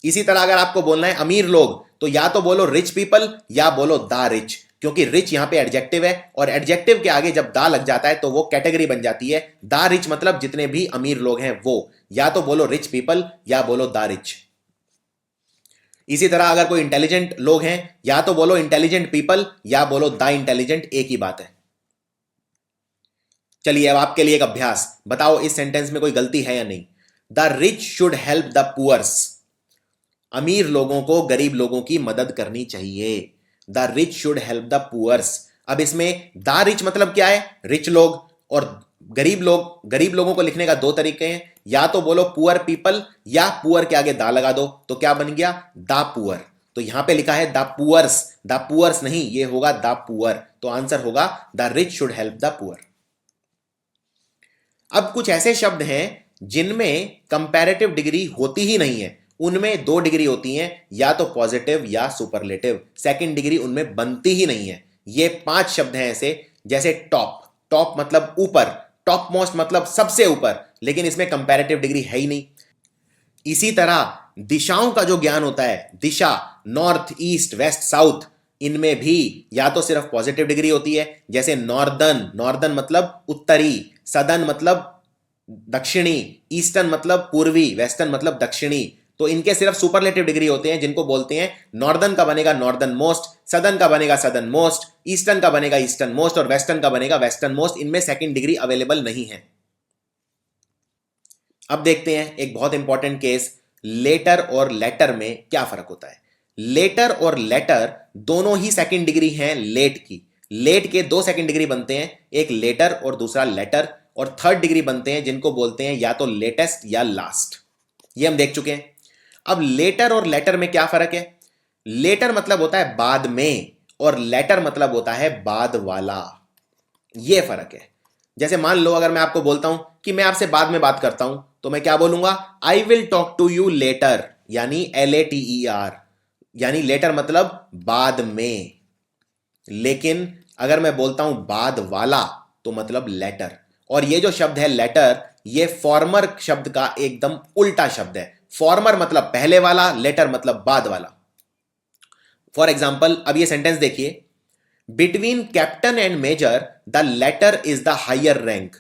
इसी तरह अगर आपको बोलना है अमीर लोग, तो या तो बोलो रिच पीपल या बोलो दा रिच, क्योंकि रिच यहां पे एडजेक्टिव है और एडजेक्टिव के आगे जब दा लग जाता है तो वो कैटेगरी बन जाती है। दा रिच मतलब जितने भी अमीर लोग हैं वो, या तो बोलो रिच पीपल या बोलो दा रिच। इसी तरह अगर कोई इंटेलिजेंट लोग हैं, या तो बोलो इंटेलिजेंट पीपल या बोलो दा इंटेलिजेंट, एक ही बात है। चलिए अब आपके लिए एक अभ्यास, बताओ इस सेंटेंस में कोई गलती है या नहीं। The rich should help the poors, अमीर लोगों को गरीब लोगों की मदद करनी चाहिए। The rich should help the poors. अब इसमें द रिच मतलब क्या है? रिच लोग। और गरीब लोग, गरीब लोगों को लिखने का दो तरीके हैं, या तो बोलो पुअर पीपल या पुअर के आगे दा लगा दो, तो क्या बन गया? The poor. तो यहां पे लिखा है द पुअर्स, द पुअर्स नहीं, ये होगा द पुअर। तो आंसर होगा the rich should help the poor. अब कुछ ऐसे शब्द हैं जिनमें कंपैरेटिव डिग्री होती ही नहीं है, उनमें दो डिग्री होती हैं, या तो पॉजिटिव या सुपरलेटिव। सेकंड डिग्री उनमें बनती ही नहीं है। ये 5 शब्द हैं ऐसे, जैसे टॉप। टॉप मतलब ऊपर, टॉप मोस्ट मतलब सबसे ऊपर, लेकिन इसमें कंपैरेटिव डिग्री है ही नहीं। इसी तरह दिशाओं का जो ज्ञान होता है, दिशा, नॉर्थ, ईस्ट, वेस्ट, साउथ, इनमें भी या तो सिर्फ पॉजिटिव डिग्री होती है, जैसे नॉर्दर्न, नॉर्दर्न मतलब उत्तरी, सदर्न मतलब दक्षिणी, ईस्टर्न मतलब पूर्वी, वेस्टर्न मतलब दक्षिणी। तो इनके सिर्फ सुपरलेटिव डिग्री होते हैं, जिनको बोलते हैं नॉर्दर्न का बनेगा नॉर्दर्न मोस्ट, सदर्न का बनेगा सदर्न मोस्ट, ईस्टर्न का बनेगा ईस्टर्न मोस्ट और वेस्टर्न का बनेगा वेस्टर्न मोस्ट। इनमें सेकंड डिग्री अवेलेबल नहीं है। अब देखते हैं एक बहुत इंपॉर्टेंट केस, लेटर और लेटर में क्या फर्क होता है। लेटर और लेटर दोनों ही सेकंड डिग्री हैं लेट की। लेट के दो सेकंड डिग्री बनते हैं, एक लेटर और दूसरा लेटर, और थर्ड डिग्री बनते हैं जिनको बोलते हैं या तो लेटेस्ट या लास्ट। ये हम देख चुके हैं। अब लेटर और लेटर में क्या फर्क है? लेटर मतलब होता है बाद में, और लेटर मतलब होता है बाद वाला। ये फर्क है। जैसे मान लो अगर मैं आपको बोलता हूं कि मैं आपसे बाद में बात करता हूं, तो मैं क्या बोलूंगा? I will talk to you later, यानी LATER, यानी लेटर मतलब बाद में। लेकिन अगर मैं बोलता हूं बाद वाला, तो मतलब लेटर। और ये जो शब्द है लेटर, ये फॉर्मर शब्द का एकदम उल्टा शब्द है। फॉर्मर मतलब पहले वाला, लेटर मतलब बाद वाला। फॉर एग्जाम्पल, अब ये सेंटेंस देखिए, between captain and major the latter is the higher rank.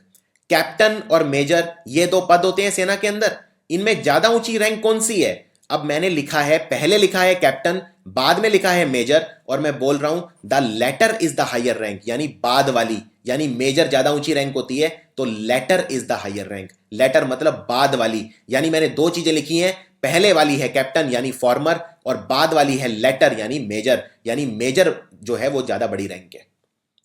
Captain और मेजर ये दो पद होते हैं सेना के अंदर, इनमें ज्यादा ऊंची रैंक कौन सी है? अब मैंने लिखा है, पहले लिखा है कैप्टन, बाद में लिखा है मेजर, और मैं बोल रहा हूं the latter is the higher rank, यानी बाद वाली, यानी मेजर ज्यादा ऊंची रैंक होती है, तो latter is the higher rank. Latter मतलब बाद वाली, यानी मैंने दो चीजें लिखी हैं, पहले वाली है कैप्टन यानी फॉर्मर, और बाद वाली है लेटर यानी मेजर, यानी मेजर जो है वो ज्यादा बड़ी रैंक है।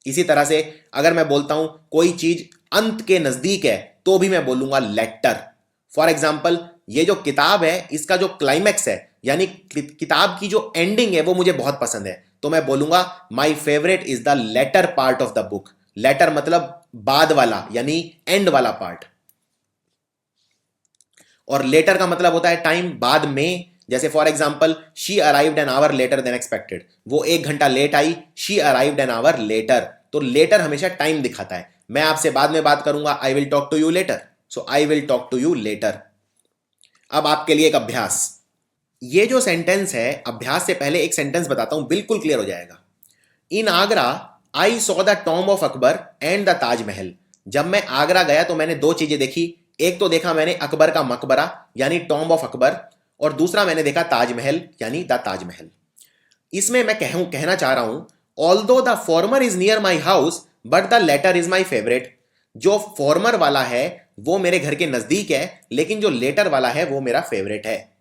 इसी तरह से अगर मैं बोलता हूं कोई चीज अंत के नजदीक है तो भी मैं बोलूंगा लेटर। फॉर एग्जाम्पल, ये जो किताब है इसका जो क्लाइमैक्स है यानी किताब की जो एंडिंग है वो मुझे बहुत पसंद है, तो मैं बोलूंगा my favourite is the latter part of the book. Latter मतलब बाद वाला यानी एंड वाला पार्ट, और लेटर का मतलब होता है टाइम, बाद में। जैसे for example, she arrived an hour later than expected, वो 1 घंटा लेट आई, she arrived an hour later. तो लेटर हमेशा टाइम दिखाता है। मैं आपसे बाद में बात करूंगा, I will talk to you later, so I will talk to you later. अब आपके लिए एक अभ्यास, ये जो सेंटेंस है, अभ्यास से पहले एक सेंटेंस बताता हूं, बिल्कुल क्लियर हो जाएगा। इन Agra I saw the tomb of Akbar and the Taj Mahal. जब मैं आगरा गया तो मैंने 2 चीजें देखी, एक तो देखा मैंने अकबर का मकबरा यानी टॉम्ब ऑफ अकबर, और दूसरा मैंने देखा ताजमहल यानी द ताजमहल। इसमें मैं कहना चाह रहा हूं, although the former is near my house but the latter is my favourite. जो फॉर्मर वाला है वो मेरे घर के नजदीक है, लेकिन जो लेटर वाला है वो मेरा फेवरेट है।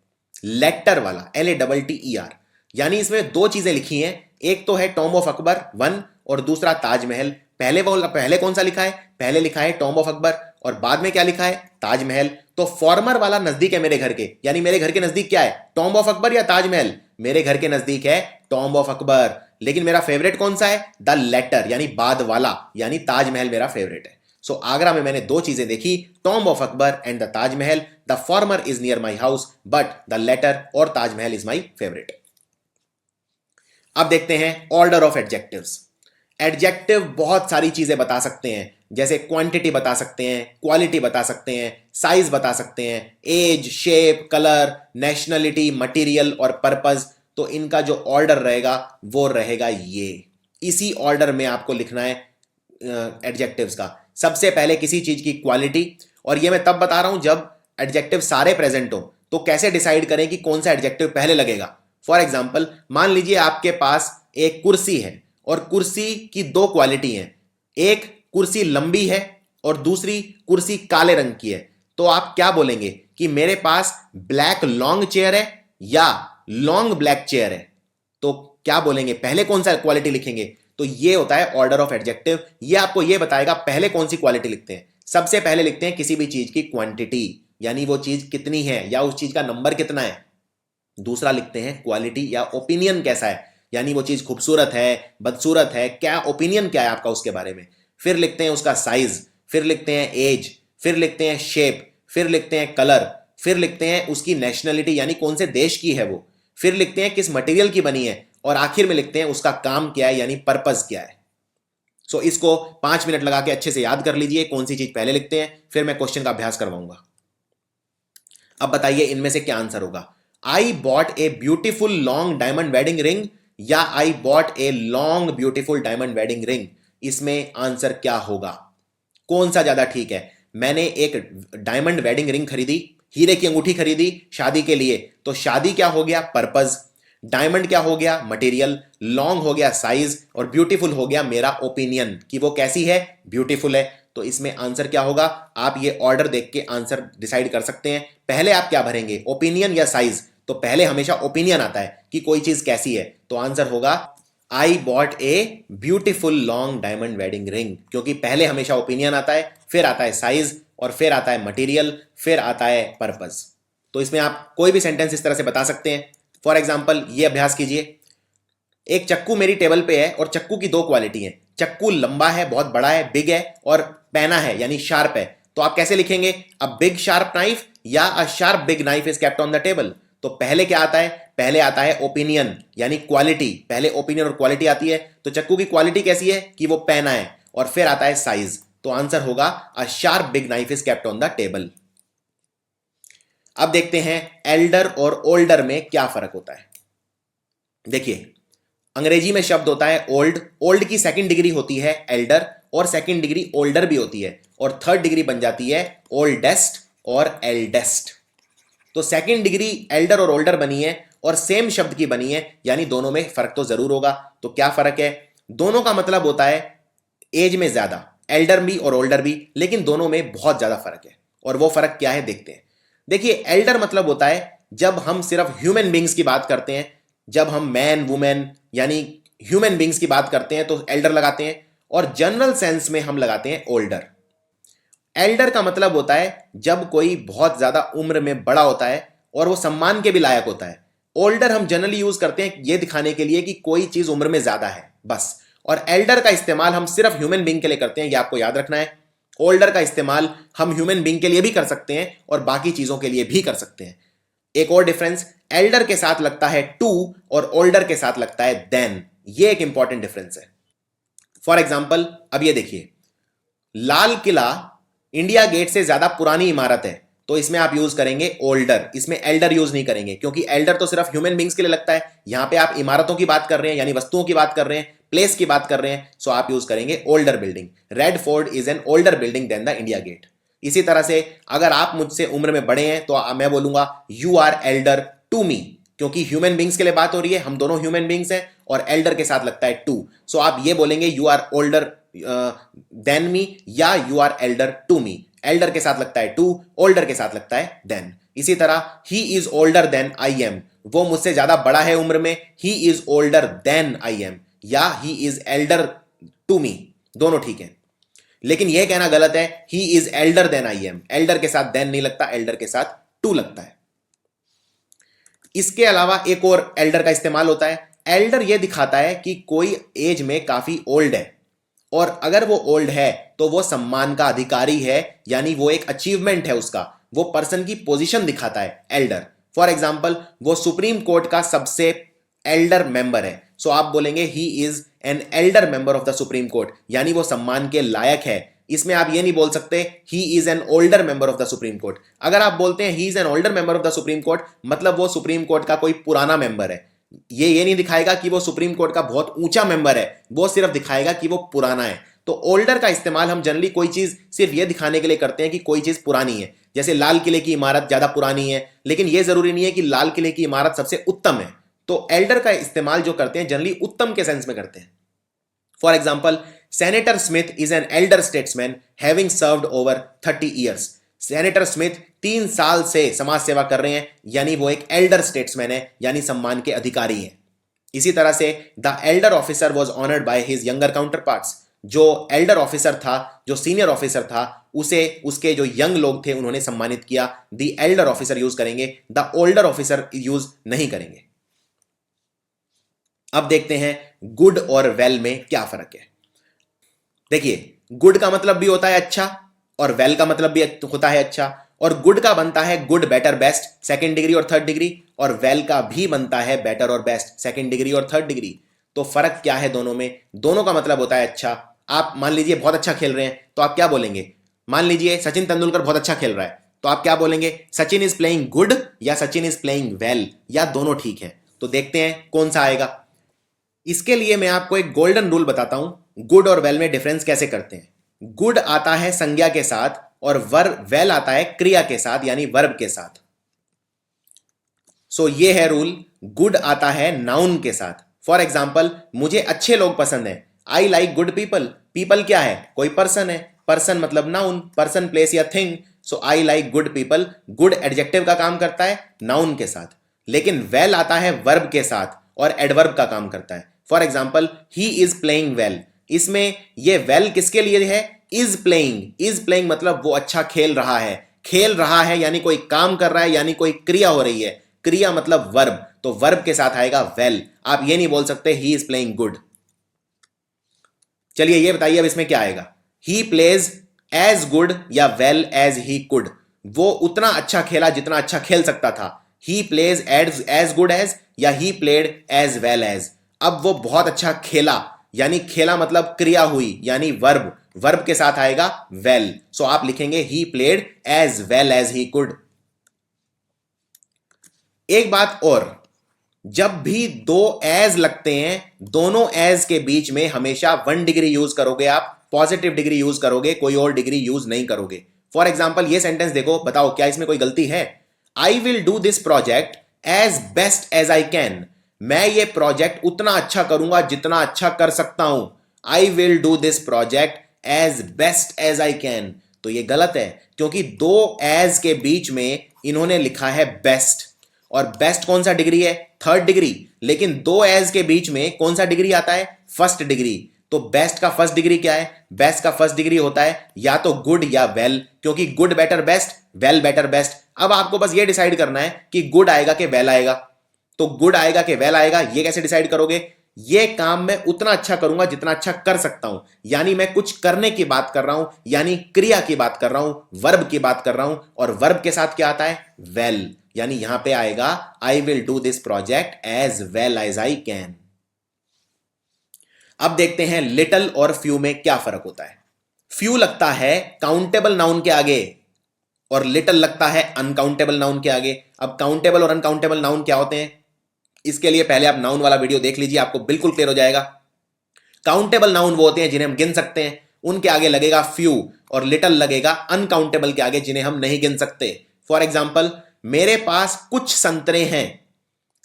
लेटर वाला, LATTER, यानी इसमें 2 चीजें लिखी हैं, एक तो है टॉम्ब ऑफ अकबर 1 और दूसरा ताजमहल। पहले कौन सा लिखा है? पहले लिखा है टॉम्ब ऑफ अकबर और बाद में क्या लिखा है? ताजमहल। तो फॉर्मर वाला नजदीक है मेरे घर के, यानी मेरे घर के नजदीक क्या है? टॉम्ब ऑफ अकबर या ताजमहल? मेरे घर के नजदीक है टॉम्ब ऑफ अकबर। लेकिन मेरा फेवरेट कौन सा है? द लेटर यानी बाद वाला, यानी ताजमहल मेरा फेवरेट है। सो आगरा में मैंने 2 चीजें देखी, tomb of Akbar and the Taj Mahal. The former is near my house but the latter और ताजमहल इज माई फेवरेट। अब देखते हैं ऑर्डर ऑफ एडजेक्टिव्स। एडजेक्टिव बहुत सारी चीजें बता सकते हैं, जैसे क्वांटिटी बता सकते हैं, क्वालिटी बता सकते हैं, साइज बता सकते हैं, age, shape, colour, nationality, material और पर्पस। तो इनका जो ऑर्डर रहेगा वो रहेगा ये, इसी ऑर्डर में आपको लिखना है एडजेक्टिव्स का। सबसे पहले किसी चीज की क्वालिटी, और ये मैं तब बता रहा हूं जब एडजेक्टिव सारे प्रेजेंट हो। तो कैसे डिसाइड करें कि कौन सा एडजेक्टिव पहले लगेगा? फॉर एग्जाम्पल, मान लीजिए आपके पास एक कुर्सी है और कुर्सी की 2 क्वालिटी हैं, एक कुर्सी लंबी है और दूसरी कुर्सी काले रंग की है। तो आप क्या बोलेंगे कि मेरे पास ब्लैक लॉन्ग चेयर है या लॉन्ग ब्लैक चेयर है? तो क्या बोलेंगे, पहले कौन सा क्वालिटी लिखेंगे? तो ये होता है ऑर्डर ऑफ एडजेक्टिव। ये आपको ये बताएगा पहले कौन सी क्वालिटी लिखते हैं। सबसे पहले लिखते हैं किसी भी चीज की क्वांटिटी, यानी वो चीज कितनी है या उस चीज का नंबर कितना है। दूसरा लिखते हैं क्वालिटी या ओपिनियन कैसा है, यानी वो चीज खूबसूरत है, बदसूरत है, क्या ओपिनियन क्या है आपका उसके बारे में। फिर लिखते हैं उसका साइज, फिर लिखते हैं एज, फिर लिखते हैं शेप, फिर लिखते हैं कलर, फिर लिखते हैं उसकी नेशनलिटी यानी कौन से देश की है वो, फिर लिखते हैं किस मटेरियल की बनी है, और आखिर में लिखते हैं उसका काम क्या है यानी पर्पस क्या है। सो इसको 5 मिनट लगा के अच्छे से याद कर लीजिए कौन सी चीज पहले लिखते हैं, फिर मैं क्वेश्चन का अभ्यास करवाऊंगा। अब बताइए इनमें से क्या आंसर होगा। I bought a beautiful long diamond wedding ring या I bought a long beautiful diamond wedding ring, इसमें आंसर क्या होगा? कौन सा ज्यादा ठीक है? मैंने एक डायमंड वेडिंग रिंग खरीदी, हीरे की अंगूठी खरीदी शादी के लिए, तो शादी क्या हो गया? पर्पस। डायमंड क्या हो गया? मटेरियल। लॉन्ग हो गया साइज, और ब्यूटीफुल हो गया मेरा ओपिनियन कि वो कैसी है? ब्यूटीफुल है। तो इसमें आंसर क्या होगा? आप ये ऑर्डर देख के आंसर डिसाइड कर सकते हैं। पहले आप क्या भरेंगे, ओपिनियन या साइज? तो पहले हमेशा ओपिनियन आता है कि कोई चीज कैसी है, तो आंसर होगा I bought a beautiful long diamond wedding ring, क्योंकि पहले हमेशा ओपिनियन आता है, फिर आता है साइज, और फिर आता है मटेरियल, फिर आता है पर्पस। तो इसमें आप कोई भी सेंटेंस इस तरह से बता सकते हैं। फॉर एग्जाम्पल, ये अभ्यास कीजिए, एक चक्कू मेरी टेबल पे है और चक्कू की 2 क्वालिटी है। चक्कू लंबा है, बहुत बड़ा है, बिग है, और पैना है यानी शार्प है। तो आप कैसे लिखेंगे? अ बिग शार्प नाइफ या a sharp big knife is kept on the table. तो पहले क्या आता है? पहले आता है ओपिनियन यानी क्वालिटी, पहले ओपिनियन और क्वालिटी आती है। तो चक्कू की क्वालिटी कैसी है कि वो पैना है, और फिर आता है साइज। तो आंसर होगा a sharp big knife is kept on the table. अब देखते हैं एल्डर और ओल्डर में क्या फर्क होता है। देखिए, अंग्रेजी में शब्द होता है ओल्ड, ओल्ड की 2nd डिग्री होती है एल्डर, और 2nd डिग्री ओल्डर भी होती है, और 3rd डिग्री बन जाती है ओल्डेस्ट और एल्डेस्ट। तो 2nd डिग्री एल्डर और ओल्डर बनी है और सेम शब्द की बनी है, यानी दोनों में फर्क तो जरूर होगा। तो क्या फर्क है? दोनों का मतलब होता है एज में ज्यादा, एल्डर भी और ओल्डर भी, लेकिन दोनों में बहुत ज्यादा फर्क है। और वो फर्क क्या है देखते हैं। देखिए, एल्डर मतलब होता है जब हम सिर्फ ह्यूमन बींग्स की बात करते हैं, जब हम मैन वुमेन यानी ह्यूमन बींग्स की बात करते हैं तो एल्डर लगाते हैं। और जनरल सेंस में हम लगाते हैं ओल्डर। एल्डर का मतलब होता है जब कोई बहुत ज्यादा उम्र में बड़ा होता है और वो सम्मान के भी लायक होता है। ओल्डर हम जनरली यूज करते हैं ये दिखाने के लिए कि कोई चीज उम्र में ज्यादा है बस। और एल्डर का इस्तेमाल हम सिर्फ ह्यूमन बीइंग के लिए करते हैं, ये आपको याद रखना है। ओल्डर का इस्तेमाल हम ह्यूमन बीइंग के लिए भी कर सकते हैं और बाकी चीजों के लिए भी कर सकते हैं। एक और डिफरेंस, एल्डर के साथ लगता है टू और ओल्डर के साथ लगता है देन। ये एक इंपॉर्टेंट डिफरेंस है। फॉर एग्जाम्पल अब ये देखिए, लाल किला इंडिया गेट से ज्यादा पुरानी इमारत है, तो इसमें आप यूज करेंगे ओल्डर, इसमें एल्डर यूज नहीं करेंगे, क्योंकि एल्डर तो सिर्फ ह्यूमन बींग्स के लिए लगता है। यहां पे आप इमारतों की बात कर रहे हैं, यानी वस्तुओं की बात कर रहे हैं, प्लेस की बात कर रहे हैं, सो आप यूज करेंगे older building. Red Fort is an older building than the India Gate. इसी तरह से अगर आप मुझसे उम्र में बड़े हैं तो मैं बोलूंगा you are elder to me, क्योंकि ह्यूमन बींग्स के लिए बात हो रही है, हम दोनों ह्यूमन बींग्स हैं, और एल्डर के साथ लगता है टू। सो आप ये बोलेंगे you are older than me या you are elder to me. Elder के साथ लगता है टू, ओल्डर के साथ लगता है देन। इसी तरह he is older than I am, वो मुझसे ज्यादा बड़ा है उम्र में, he is older than I am, या he is elder to me, दोनों ठीक है। लेकिन यह कहना गलत है he is elder than I am, elder के साथ देन नहीं लगता, एल्डर के साथ टू लगता है। इसके अलावा एक और एल्डर का इस्तेमाल होता है। एल्डर यह दिखाता है कि कोई एज में काफी ओल्ड है, और अगर वो ओल्ड है तो वो सम्मान का अधिकारी है, यानी वो एक अचीवमेंट है उसका, वो पर्सन की पोजीशन दिखाता है एल्डर। फॉर एग्जाम्पल वो सुप्रीम कोर्ट का सबसे एल्डर मेंबर है, सो आप बोलेंगे he is an elder member of the supreme court, यानी वो सम्मान के लायक है। इसमें आप ये नहीं बोल सकते he is an older member of the supreme court. अगर आप बोलते हैं he is an older member of the supreme court, मतलब वो सुप्रीम कोर्ट का कोई पुराना मेंबर है। ये नहीं दिखाएगा कि वो सुप्रीम कोर्ट का बहुत ऊंचा मेंबर है, वो सिर्फ दिखाएगा कि वो पुराना है। तो ओल्डर का इस्तेमाल हम जनरली कोई चीज सिर्फ ये दिखाने के लिए करते हैं कि कोई चीज पुरानी है। जैसे लाल किले की इमारत ज्यादा पुरानी है, लेकिन यह जरूरी नहीं है कि लाल किले की इमारत सबसे उत्तम है। तो एल्डर का इस्तेमाल जो करते हैं जनरली उत्तम के सेंस में करते हैं। For example senator Smith is an elder statesman having served over 30 years. Senator Smith 3 साल से समाज सेवा कर रहे हैं, यानी वो एक एल्डर स्टेट्समैन है, यानी सम्मान के अधिकारी हैं। इसी तरह से the Elder officer was honoured by his younger counter parts. जो एल्डर ऑफिसर था, जो सीनियर ऑफिसर था, उसे उसके जो यंग लोग थे उन्होंने सम्मानित किया। द एल्डर ऑफिसर यूज करेंगे, द ओल्डर ऑफिसर यूज नहीं करेंगे। अब देखते हैं गुड और वेल में क्या फर्क है। देखिए, गुड का मतलब भी होता है अच्छा, और वेल का मतलब भी होता है अच्छा। और गुड का बनता है good, better, best, second degree और थर्ड डिग्री, और वेल का भी बनता है बेटर और बेस्ट, सेकंड डिग्री और थर्ड डिग्री। तो फर्क क्या है दोनों में? दोनों का मतलब होता है अच्छा। आप मान लीजिए बहुत अच्छा खेल रहे हैं, तो आप क्या बोलेंगे? मान लीजिए सचिन तेंदुलकर बहुत अच्छा खेल रहा है, तो आप क्या बोलेंगे? सचिन इज प्लेइंग गुड या सचिन इज प्लेइंग वेल, या दोनों ठीक है? तो देखते हैं कौन सा आएगा। इसके लिए मैं आपको एक गोल्डन रूल बताता हूं, गुड और वेल में डिफरेंस कैसे करते हैं। गुड आता है संज्ञा के साथ और वेल आता है क्रिया के साथ, यानी वर्ब के साथ। सो ये है रूल, गुड आता है नाउन के साथ। फॉर एग्जाम्पल मुझे अच्छे लोग पसंद है, I like good people. People क्या है? कोई पर्सन है, पर्सन मतलब नाउन, पर्सन, प्लेस या thing. So I like good people, good adjective का काम करता है नाउन के साथ। लेकिन वेल आता है वर्ब के साथ और एडवर्ब का काम करता है। For example he is playing well, इसमें ये वेल किसके लिए है? Is playing. इज प्लेइंग मतलब वो अच्छा खेल रहा है, खेल रहा है यानी कोई काम कर रहा है, यानी कोई क्रिया हो रही है। क्रिया मतलब वर्ब, तो वर्ब के साथ आएगा वेल। आप ये नहीं बोल सकते ही इज प्लेइंग गुड। चलिए ये बताइए अब इसमें क्या आएगा। ही प्लेज एज गुड या वेल एज ही कुड। वो उतना अच्छा खेला जितना अच्छा खेल सकता था। He plays as good as या he played as well as. अब वो बहुत अच्छा खेला, यानी खेला मतलब क्रिया हुई, यानी वर्ब, वर्ब के साथ आएगा वेल। सो आप लिखेंगे he played as well as he could. एक बात और, जब भी दो एज लगते हैं, दोनों एज के बीच में हमेशा 1 डिग्री यूज करोगे, आप पॉजिटिव डिग्री यूज करोगे, कोई और डिग्री यूज नहीं करोगे। फॉर एग्जाम्पल ये सेंटेंस देखो, बताओ क्या इसमें कोई गलती है? I will do this project as best as I can. मैं ये प्रोजेक्ट उतना अच्छा करूंगा जितना अच्छा कर सकता हूं। I will do this project as best as I can. तो ये गलत है, क्योंकि दो एज के बीच में इन्होंने लिखा है बेस्ट, और बेस्ट कौन सा डिग्री है? Third degree. लेकिन दो एज के बीच में कौन सा डिग्री आता है? First degree. तो बेस्ट का फर्स्ट डिग्री क्या है? बेस्ट का फर्स्ट डिग्री होता है या तो गुड या वेल, क्योंकि good better best, well better best. अब आपको बस ये डिसाइड करना है कि गुड आएगा कि वेल आएगा। तो गुड आएगा कि वेल आएगा, ये कैसे डिसाइड करोगे? ये काम मैं उतना अच्छा करूंगा जितना अच्छा कर सकता हूं, यानी मैं कुछ करने की बात कर रहा हूं, यानी क्रिया की बात कर रहा हूं, वर्ब की बात कर रहा हूं, और वर्ब के साथ क्या आता है? वेल। यानी यहां पे आएगा I will do this project as well as I can. अब देखते हैं लिटल और फ्यू में क्या फर्क होता है। फ्यू लगता है काउंटेबल नाउन के आगे और लिटल लगता है अनकाउंटेबल नाउन के आगे। अब काउंटेबल और अनकाउंटेबल नाउन क्या होते हैं, इसके लिए पहले आप नाउन वाला वीडियो देख लीजिए, आपको बिल्कुल क्लियर हो जाएगा। काउंटेबल नाउन वो होते हैं जिन्हें हम गिन सकते हैं, उनके आगे लगेगा फ्यू, और लिटल लगेगा अनकाउंटेबल के आगे जिन्हें हम नहीं गिन सकते। फॉर एग्जाम्पल, मेरे पास कुछ संतरे हैं,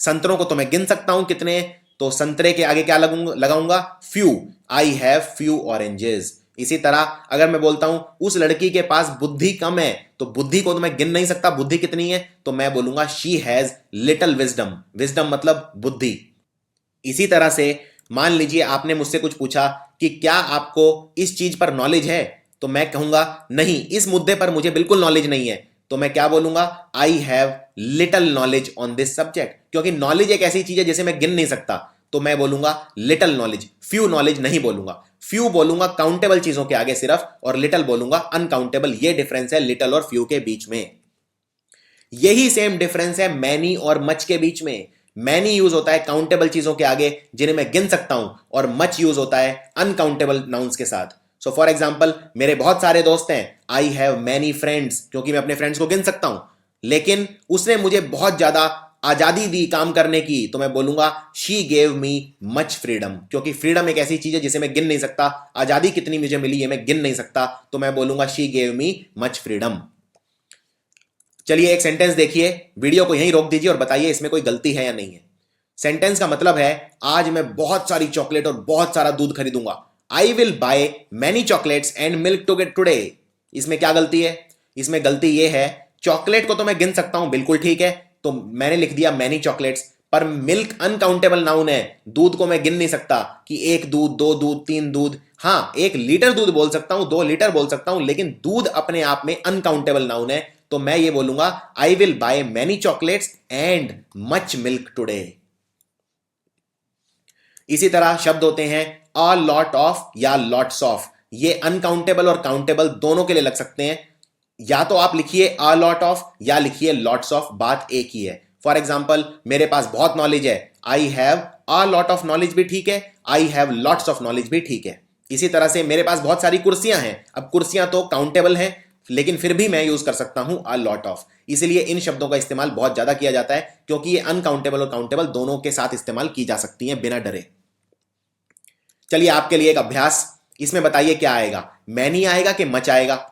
संतरों को तो मैं गिन सकता हूं कितने, तो संतरे के आगे क्या लगाऊंगा? Few. I have few oranges. इसी तरह अगर मैं बोलता हूं उस लड़की के पास बुद्धि कम है, तो बुद्धि को तो मैं गिन नहीं सकता, बुद्धि कितनी है, तो मैं बोलूंगा she has little wisdom. Wisdom मतलब बुद्धि। इसी तरह से मान लीजिए आपने मुझसे कुछ पूछा कि क्या आपको इस चीज पर नॉलेज है, तो मैं कहूंगा नहीं, इस मुद्दे पर मुझे बिल्कुल नॉलेज नहीं है, तो मैं क्या बोलूंगा? I have little knowledge on this subject, क्योंकि नॉलेज एक ऐसी चीज है जिसे मैं गिन नहीं सकता, तो मैं बोलूंगा लिटिल नॉलेज, फ्यू नॉलेज नहीं बोलूंगा। फ्यू बोलूंगा काउंटेबल चीजों के आगे सिर्फ, और लिटिल बोलूंगा अनकाउंटेबल। ये डिफरेंस है लिटिल और फ्यू के बीच में। यही सेम डिफरेंस है मैनी और मच के बीच में। मैनी यूज होता है काउंटेबल चीजों के आगे जिन्हें मैं गिन सकता हूं, और मच यूज होता है अनकाउंटेबल नाउन्स के साथ। सो फॉर एग्जाम्पल, मेरे बहुत सारे दोस्त हैं, आई हैव मैनी फ्रेंड्स, क्योंकि मैं अपने फ्रेंड्स को गिन सकता हूं। लेकिन उसने मुझे बहुत ज्यादा आजादी दी काम करने की, तो मैं बोलूंगा she gave me much freedom, क्योंकि फ्रीडम एक ऐसी चीज है जिसे मैं गिन नहीं सकता। आजादी कितनी मुझे मिली है मैं गिन नहीं सकता, तो मैं बोलूंगा she gave me much freedom. चलिए एक सेंटेंस देखिए, वीडियो को यहीं रोक दीजिए और बताइए इसमें कोई गलती है या नहीं है। सेंटेंस का मतलब है आज मैं बहुत सारी चॉकलेट और बहुत सारा दूध खरीदूंगा। I will buy many chocolates and milk to get today. इसमें क्या गलती है? इसमें गलती यह है, चॉकलेट को तो मैं गिन सकता हूं, बिल्कुल ठीक है, तो मैंने लिख दिया मैनी चॉकलेट्स, पर मिल्क अनकाउंटेबल नाउन है, दूध को मैं गिन नहीं सकता कि एक दूध, दो दूध, तीन दूध। हां, 1 लीटर दूध बोल सकता हूं, 2 लीटर बोल सकता हूं, लेकिन दूध अपने आप में अनकाउंटेबल नाउन है, तो मैं ये बोलूंगा I will buy many chocolates and much milk today. इसी तरह शब्द होते हैं अ लॉट ऑफ या लॉट्स ऑफ। ये अनकाउंटेबल और काउंटेबल दोनों के लिए लग सकते हैं। या तो आप लिखिए अ लॉट ऑफ या लिखिए लॉट्स ऑफ, बात एक ही है। फॉर एग्जाम्पल, मेरे पास बहुत नॉलेज है, I have a lot of knowledge भी ठीक है, I have lots of knowledge भी ठीक है। इसी तरह से मेरे पास बहुत सारी कुर्सियां हैं, अब कुर्सियां तो काउंटेबल हैं, लेकिन फिर भी मैं यूज कर सकता हूं अ लॉट ऑफ। इसलिए इन शब्दों का इस्तेमाल बहुत ज्यादा किया जाता है, क्योंकि ये अनकाउंटेबल और काउंटेबल दोनों के साथ इस्तेमाल की जा सकती हैं बिना डरे। चलिए आपके लिए एक अभ्यास, इसमें बताइए क्या आएगा, मैनी आएगा कि मच आएगा?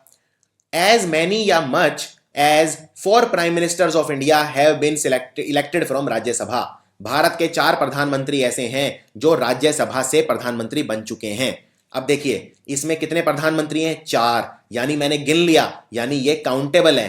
एज मैनी या much as 4 prime ministers of India have been elected from Rajya Sabha. Bharat के 4 प्रधानमंत्री ऐसे हैं जो राज्यसभा से प्रधानमंत्री बन चुके हैं। अब देखिए इसमें कितने प्रधानमंत्री हैं? 4, यानी मैंने गिन लिया, यानी ये काउंटेबल है।